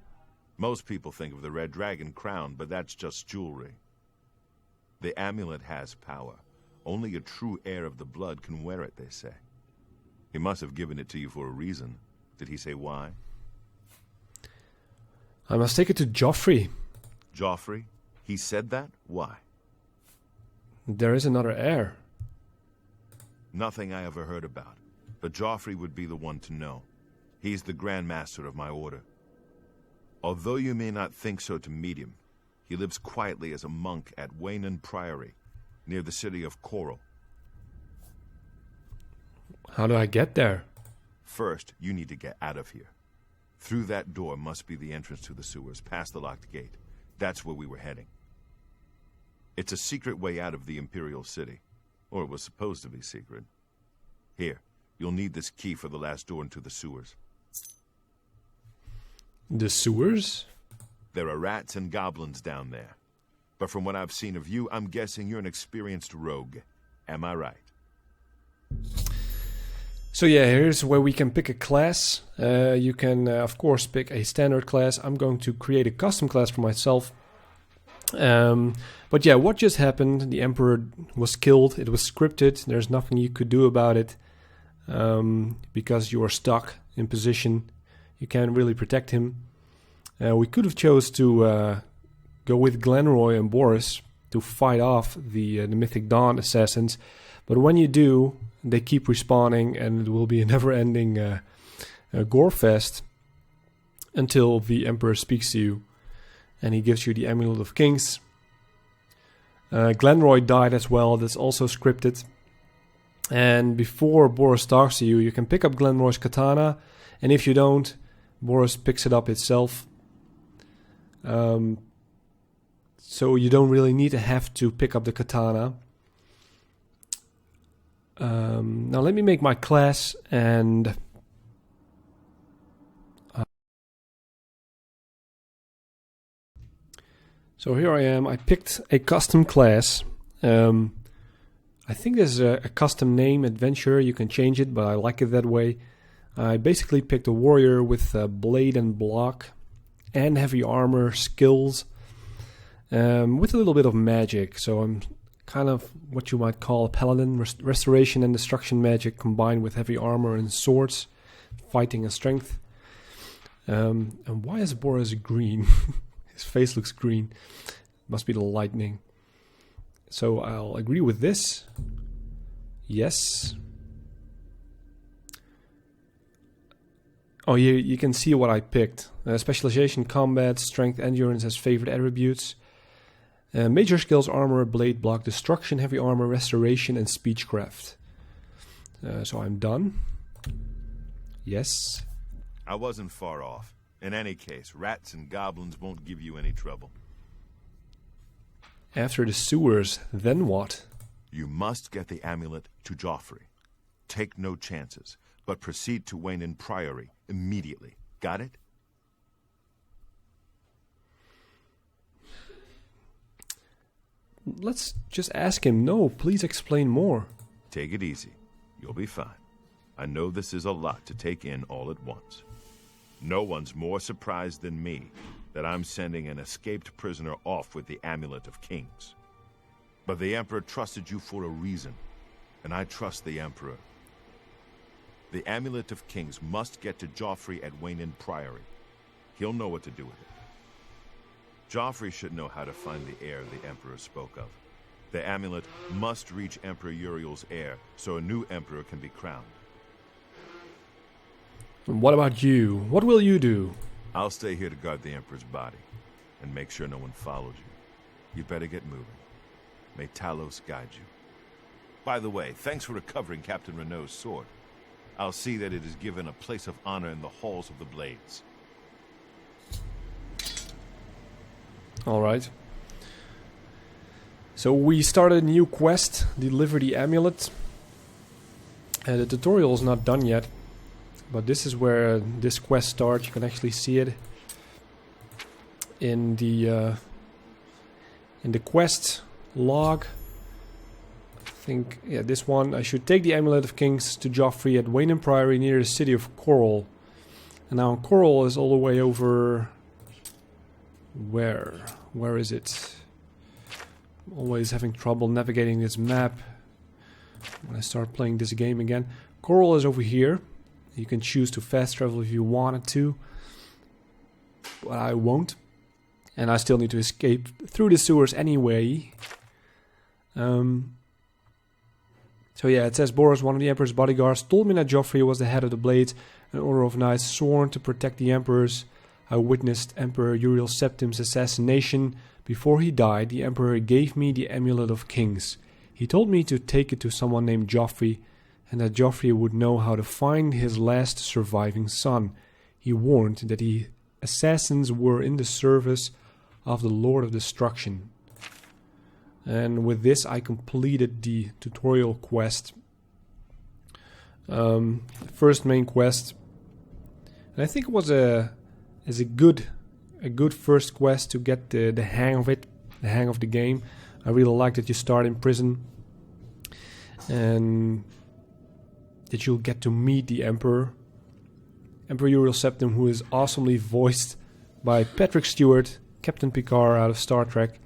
Most people think of the red dragon crown, but that's just jewelry. The amulet has power. Only a true heir of the blood can wear it, they say. He must have given it to you for a reason. Did he say why? I must take it to Joffrey. Joffrey? He said that? Why? There is another heir. Nothing I ever heard about. But Joffrey would be the one to know. He's the Grand Master of my order. Although you may not think so to meet him, he lives quietly as a monk at Waynon Priory, near the city of Coral. How do I get there? First, you need to get out of here. Through that door must be the entrance to the sewers, past the locked gate. That's where we were heading. It's a secret way out of the Imperial City. Or it was supposed to be secret. Here, you'll need this key for the last door into the sewers. The sewers? There are rats and goblins down there. But from what I've seen of you, I'm guessing you're an experienced rogue. Am I right? So yeah, here's where we can pick a class. You can, of course, pick a standard class. I'm going to create a custom class for myself. But yeah, what just happened? The Emperor was killed. It was scripted. There's nothing you could do about it. Because you are stuck in position. You can't really protect him. We could have chose to go with Glenroy and Baurus to fight off the Mythic Dawn assassins. But when you do, they keep respawning and it will be a never-ending gore fest until the Emperor speaks to you and he gives you the Amulet of Kings. Glenroy died as well. That's also scripted. And before Baurus talks to you, you can pick up Glenroy's katana, and if you don't, Baurus picks it up itself. So you don't really need to have to pick up the katana. Now let me make my class, and so here I am. I picked a custom class. I think there's a custom name, adventure. You can change it, but I like it that way. I basically picked a warrior with blade and block and heavy armor skills with a little bit of magic. So I'm kind of what you might call a paladin, restoration and destruction magic combined with heavy armor and swords, fighting and strength. And why is Baurus green? His face looks green. Must be the lightning. So I'll agree with this. Yes. Oh, you can see what I picked. Specialization, combat, strength, endurance as favorite attributes. Major skills: armor, blade block, destruction, heavy armor, restoration, and speechcraft. So I'm done. Yes. I wasn't far off. In any case, rats and goblins won't give you any trouble. After the sewers, then what? You must get the amulet to Joffrey. Take no chances, but proceed to Wayne Priory immediately. Got it? Let's just ask him. No, please explain more. Take it easy. You'll be fine. I know this is a lot to take in all at once. No one's more surprised than me that I'm sending an escaped prisoner off with the Amulet of Kings. But the Emperor trusted you for a reason, and I trust the Emperor. The Amulet of Kings must get to Joffrey at Wayne Priory. He'll know what to do with it. Joffrey should know how to find the heir the Emperor spoke of. The amulet must reach Emperor Uriel's heir, so a new Emperor can be crowned. And what about you? What will you do? I'll stay here to guard the Emperor's body, and make sure no one follows you. You'd better get moving. May Talos guide you. By the way, thanks for recovering Captain Renault's sword. I'll see that it is given a place of honor in the halls of the Blades. Alright. So we started a new quest, deliver the amulet. The tutorial is not done yet, but this is where this quest starts. You can actually see it in the quest log. I think, yeah, this one. I should take the Amulet of Kings to Joffrey at Wayne Priory near the city of Coral. And now Coral is all the way over... Where? Where is it? I'm always having trouble navigating this map when I start playing this game again. Coral is over here. You can choose to fast travel if you wanted to, but I won't. And I still need to escape through the sewers anyway. So yeah, it says Baurus, one of the Emperor's bodyguards, told me that Joffrey was the head of the Blades, an order of knights sworn to protect the Emperors. I witnessed Emperor Uriel Septim's assassination. Before he died, the Emperor gave me the Amulet of Kings. He told me to take it to someone named Joffrey, and that Joffrey would know how to find his last surviving son. He warned that the assassins were in the service of the Lord of Destruction. And with this I completed the tutorial quest. First main quest. And I think it was a good first quest to get the hang of it, the hang of the game. I really like that you start in prison and that you'll get to meet the Emperor Uriel Septim, who is awesomely voiced by Patrick Stewart, Captain Picard out of Star Trek.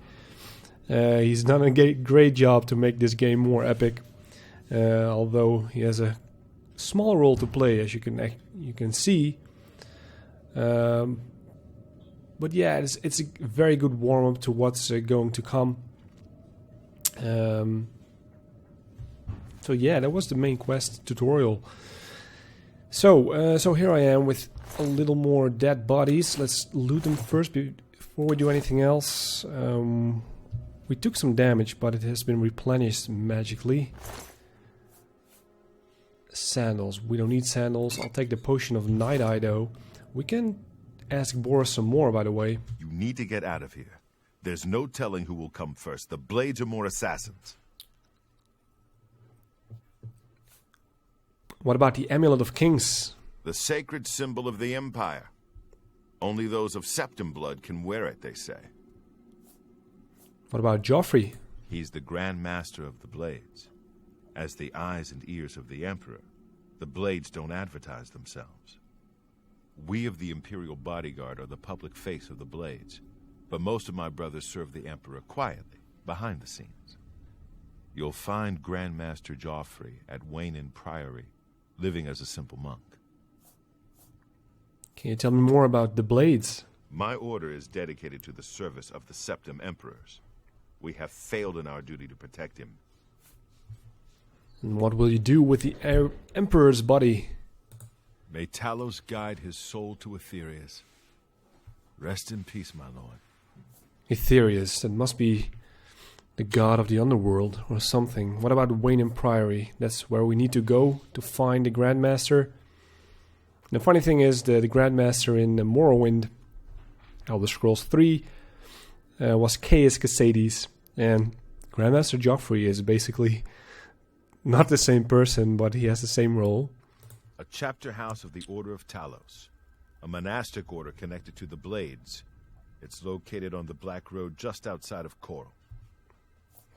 He's done a great job to make this game more epic, although he has a small role to play, as you can see. But yeah, it's a very good warm-up to what's going to come. So yeah, that was the main quest tutorial. So here I am with a little more dead bodies. Let's loot them first before we do anything else. We took some damage, but it has been replenished magically. Sandals. We don't need sandals. I'll take the potion of Night Eye though. We can ask Baurus some more, by the way. You need to get out of here. There's no telling who will come first. The Blades are more assassins. What about the Amulet of Kings? The sacred symbol of the Empire. Only those of Septim blood can wear it, they say. What about Joffrey? He's the Grand Master of the Blades. As the eyes and ears of the Emperor, the Blades don't advertise themselves. We of the Imperial Bodyguard are the public face of the Blades, but most of my brothers serve the Emperor quietly, behind the scenes. You'll find Grand Master Joffrey at Wayne Priory, living as a simple monk. Can you tell me more about the Blades? My order is dedicated to the service of the Septim Emperors. We have failed in our duty to protect him. And what will you do with the Emperor's body? May Talos guide his soul to Aetherius. Rest in peace, my lord. Ethereus, that must be the god of the underworld or something. What about Wayne Priory? That's where we need to go to find the Grandmaster. The funny thing is, the Grandmaster in Morrowind, Elder Scrolls III, was Caius Casades, and Grandmaster Joffrey is basically not the same person, but he has the same role. A chapter house of the Order of Talos, a monastic order connected to the Blades. It's located on the Black Road just outside of Coral.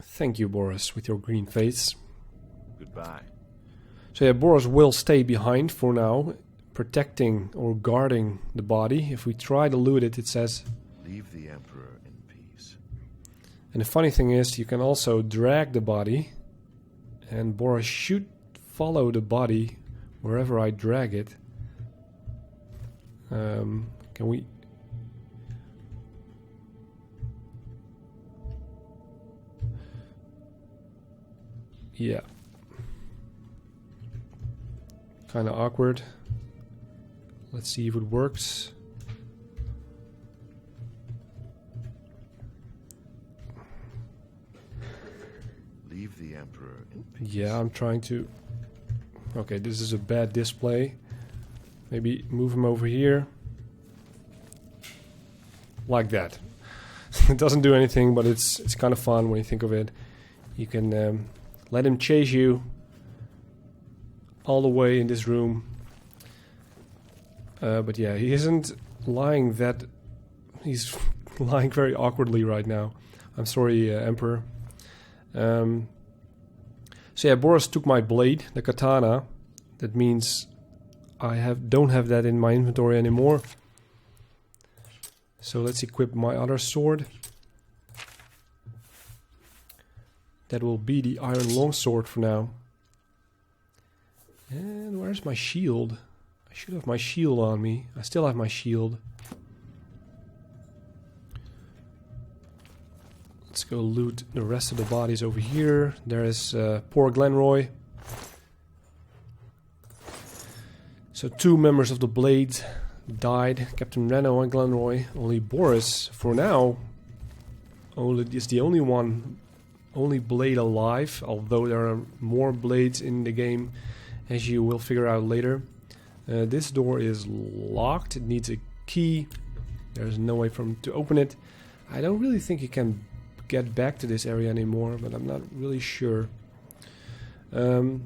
Thank you, Baurus, with your green face. Goodbye. So yeah, Baurus will stay behind for now, protecting or guarding the body. If we try to loot it, it says, "Leave the Emperor in peace." And the funny thing is, you can also drag the body, and Baurus should follow the body wherever I drag it. Can we... Yeah. Kind of awkward. Let's see if it works. Leave the Emperor in peace. Yeah, I'm trying to... Okay, this is a bad display. Maybe move him over here. Like that. It doesn't do anything, but it's kind of fun when you think of it. You can let him chase you all the way in this room. But yeah, he isn't lying that... He's lying very awkwardly right now. I'm sorry, Emperor. So yeah, Baurus took my blade, the katana. That means I don't have that in my inventory anymore. So let's equip my other sword. That will be the iron longsword for now. And where's my shield? I should have my shield on me. I still have my shield. Let's go loot the rest of the bodies over here. There is poor Glenroy. So 2 members of the Blade died. Captain Renault and Glenroy. Only Baurus, for now, is the only Blade alive. Although there are more Blades in the game, as you will figure out later. This door is locked. It needs a key. There's no way for him to open it. I don't really think you can get back to this area anymore, but I'm not really sure. So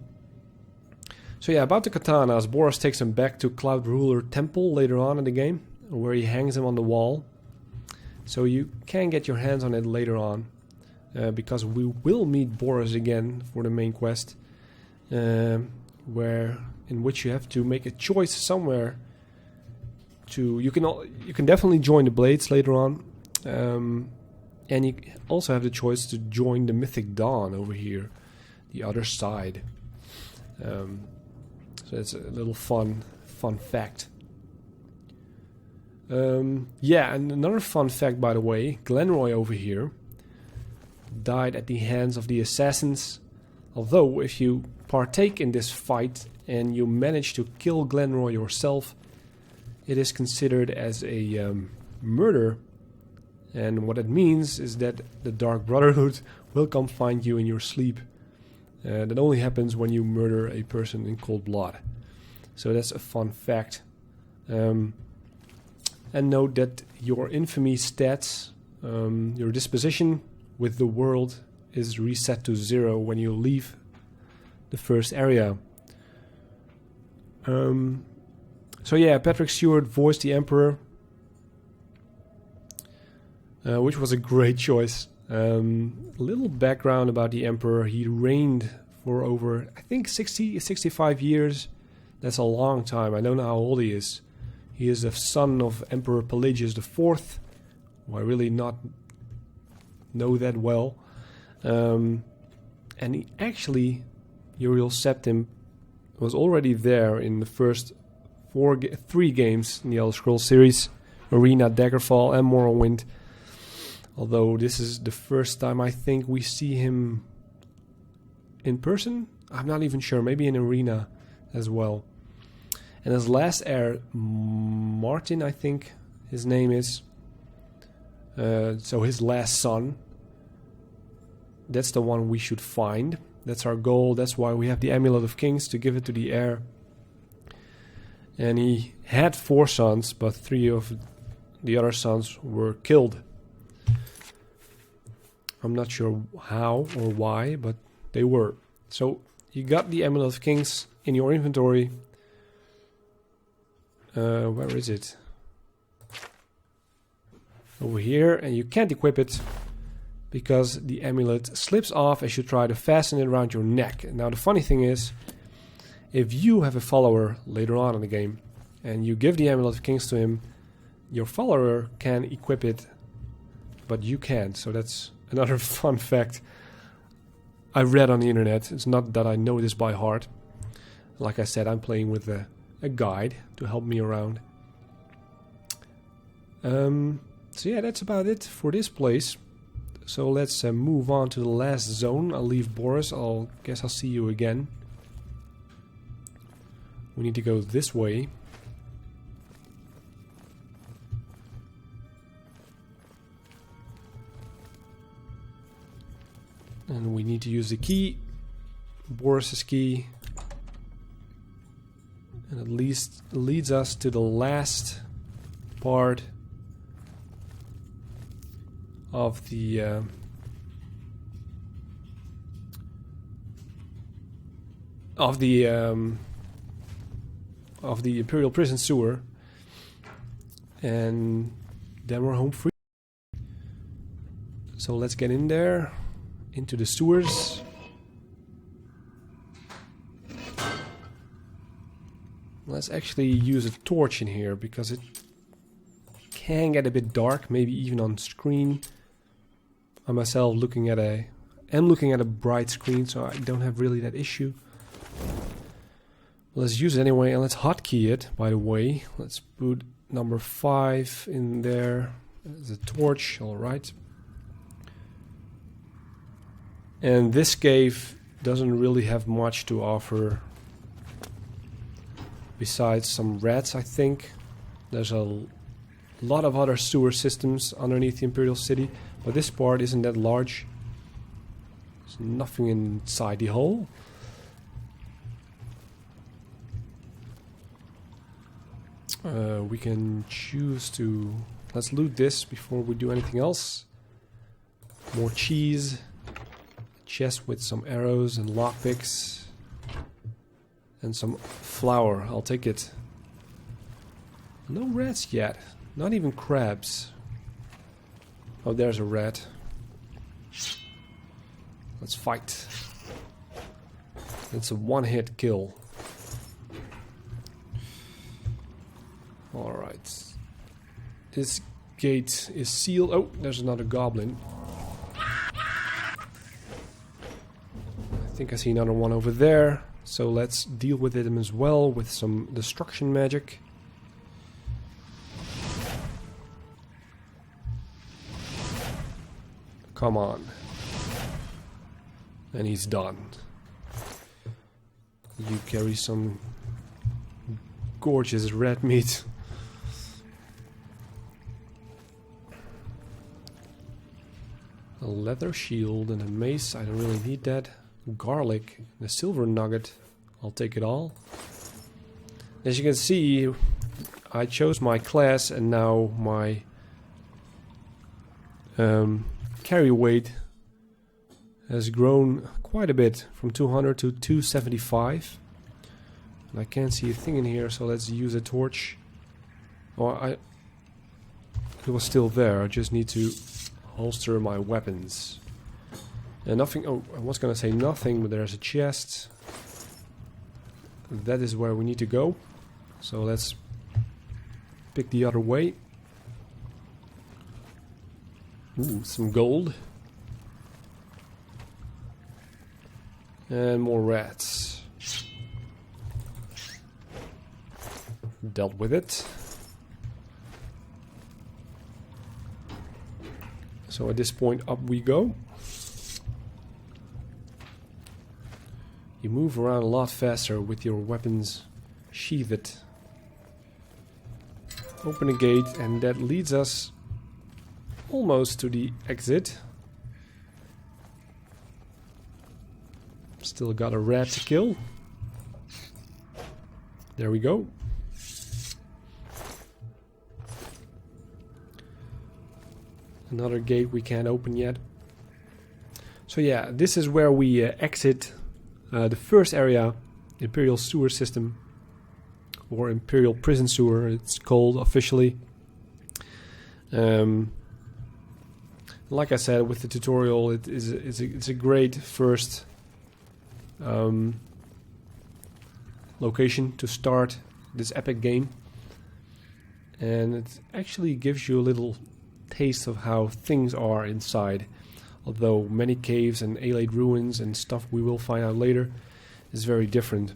yeah, about the katanas, Baurus takes him back to Cloud Ruler Temple later on in the game, where he hangs him on the wall. So you can get your hands on it later on, because we will meet Baurus again for the main quest, in which you have to make a choice somewhere. You can definitely join the Blades later on. And you also have the choice to join the Mythic Dawn over here, the other side. So it's a little fun fact. Yeah, and another fun fact, by the way, Glenroy over here died at the hands of the assassins. Although, if you partake in this fight and you manage to kill Glenroy yourself, it is considered as a murder. And what it means is that the Dark Brotherhood will come find you in your sleep. That only happens when you murder a person in cold blood. So that's a fun fact. And note that your infamy stats, your disposition with the world, is reset to 0 when you leave the first area. So yeah, Patrick Stewart voiced the Emperor. Which was a great choice. A little background about the Emperor. He reigned for over, I think, 65 years. That's a long time. I don't know how old he is. He is the son of Emperor Pelagius IV, who I really not know that well. And he actually, Uriel Septim, was already there in the first 3 games in the Elder Scrolls series. Arena, Daggerfall, and Morrowind. Although this is the first time I think we see him in person. I'm not even sure. Maybe in Arena as well. And his last heir, Martin, I think his name is. So his last son. That's the one we should find. That's our goal. That's why we have the Amulet of Kings, to give it to the heir. And he had 4 sons, but 3 of the other sons were killed. I'm not sure how or why, but they were. So you got the Amulet of Kings in your inventory. Where is it? Over here, and you can't equip it because the amulet slips off as you try to fasten it around your neck. Now the funny thing is, if you have a follower later on in the game and you give the Amulet of Kings to him, your follower can equip it, but you can't. So that's another fun fact I read on the internet. It's not that I know this by heart. Like I said, I'm playing with a guide to help me around. So yeah, that's about it for this place. So let's move on to the last zone. I'll leave Baurus. Guess I'll see you again. We need to go this way. And we need to use the key. Baurus' key. And at least leads us to the last part of the Imperial Prison sewer, and then we're home free. So let's get in there, into the sewers. Let's actually use a torch in here because it can get a bit dark, maybe even on screen. I myself am looking at a bright screen, so I don't have really that issue. Let's use it anyway, and let's hotkey it, by the way. Let's put number 5 in there as a torch, alright. And this cave doesn't really have much to offer besides some rats, I think. There's a lot of other sewer systems underneath the Imperial City, but this part isn't that large. There's nothing inside the hole. We can choose to... Let's loot this before we do anything else. More cheese. Chest with some arrows and lockpicks. And some flour. I'll take it. No rats yet. Not even crabs. Oh, there's a rat. Let's fight. It's a one-hit kill. Alright. This gate is sealed. Oh, there's another goblin. I think I see another one over there. So let's deal with him as well with some destruction magic. Come on. And he's done. You carry some gorgeous red meat. A leather shield and a mace. I don't really need that. Garlic and a silver nugget. I'll take it all. As you can see, I chose my class, and now my carry weight has grown quite a bit, from 200 to 275. And I can't see a thing in here, so let's use a torch. It was still there. I just need to holster my weapons. And nothing. Oh, I was gonna say nothing, but there's a chest. That is where we need to go. So let's pick the other way. Ooh, some gold. And more rats. Dealt with it. So at this point, up we go. You move around a lot faster with your weapons sheathed. Open a gate, and that leads us almost to the exit. Still got a rat to kill. There we go. Another gate we can't open yet. So yeah, this is where we exit the first area, Imperial Sewer System, or Imperial Prison Sewer, it's called officially. Like I said, with the tutorial, it's a great first location to start this epic game, and it actually gives you a little taste of how things are inside. Although many caves and Ayleid ruins and stuff we will find out later is very different.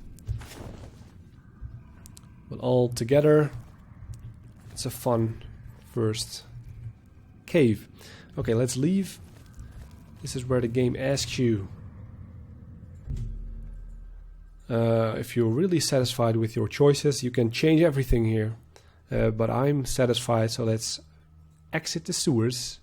But all together, it's a fun first cave. Okay, let's leave. This is where the game asks you if you're really satisfied with your choices. You can change everything here, but I'm satisfied, so let's exit the sewers.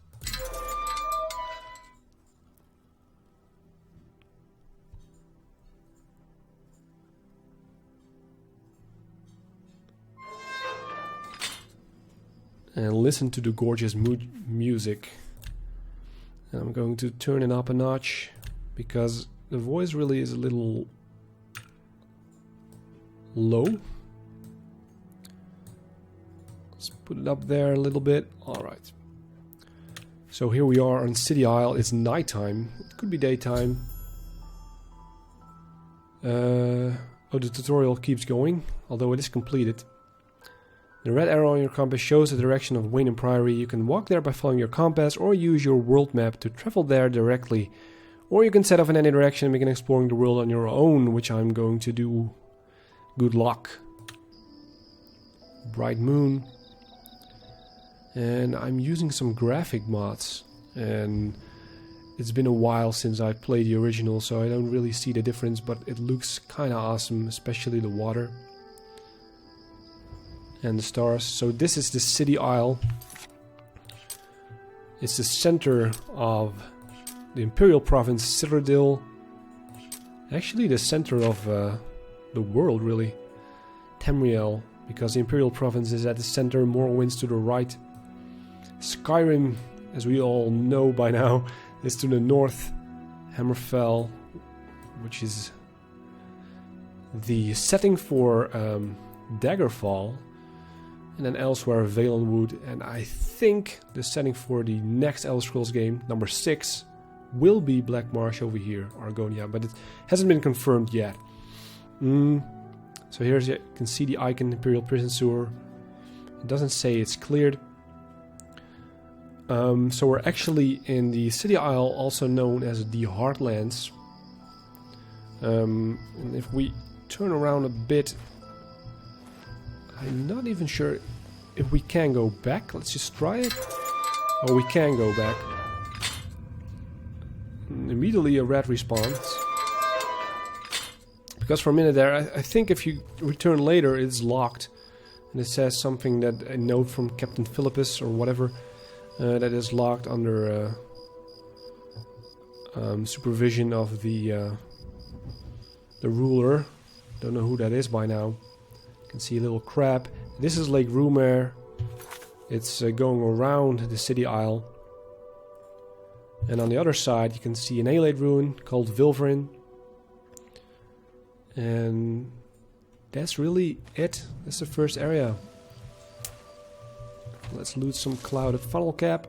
And listen to the gorgeous music. I'm going to turn it up a notch because the voice really is a little low. Let's put it up there a little bit. Alright. So here we are on City Isle. It's nighttime. It could be daytime. Oh, the tutorial keeps going, although it is completed. The red arrow on your compass shows the direction of Wayne Priory. You can walk there by following your compass or use your world map to travel there directly. Or you can set off in any direction and begin exploring the world on your own, which I'm going to do. Good luck. Bright moon. And I'm using some graphic mods. And it's been a while since I played the original, so I don't really see the difference, but it looks kinda awesome, especially the water. And the stars. So this is the City Isle. It's the center of the Imperial Province Citadel. Actually the center of the world, really. Tamriel, because the Imperial Province is at the center, Morrowind's to the right. Skyrim, as we all know by now, is to the north. Hammerfell, which is the setting for Daggerfall. And then elsewhere, Valenwood, and I think the setting for the next Elder Scrolls game, number 6, will be Black Marsh over here, Argonia, but it hasn't been confirmed yet. So here's, you can see the icon, Imperial Prison Sewer. It doesn't say it's cleared. So we're actually in the City Isle, also known as the Heartlands. And if we turn around a bit, I'm not even sure if we can go back. Let's just try it. Oh, we can go back. And immediately a rat respawns. Because for a minute there, I think if you return later, it's locked. And it says something that a note from Captain Philippus or whatever that is locked under supervision of the ruler. Don't know who that is by now. You can see a little crab. This is Lake Rumare. It's going around the City Isle. And on the other side you can see an Ayleid rune called Vilverin. And that's really it. That's the first area. Let's loot some clouded funnel cap.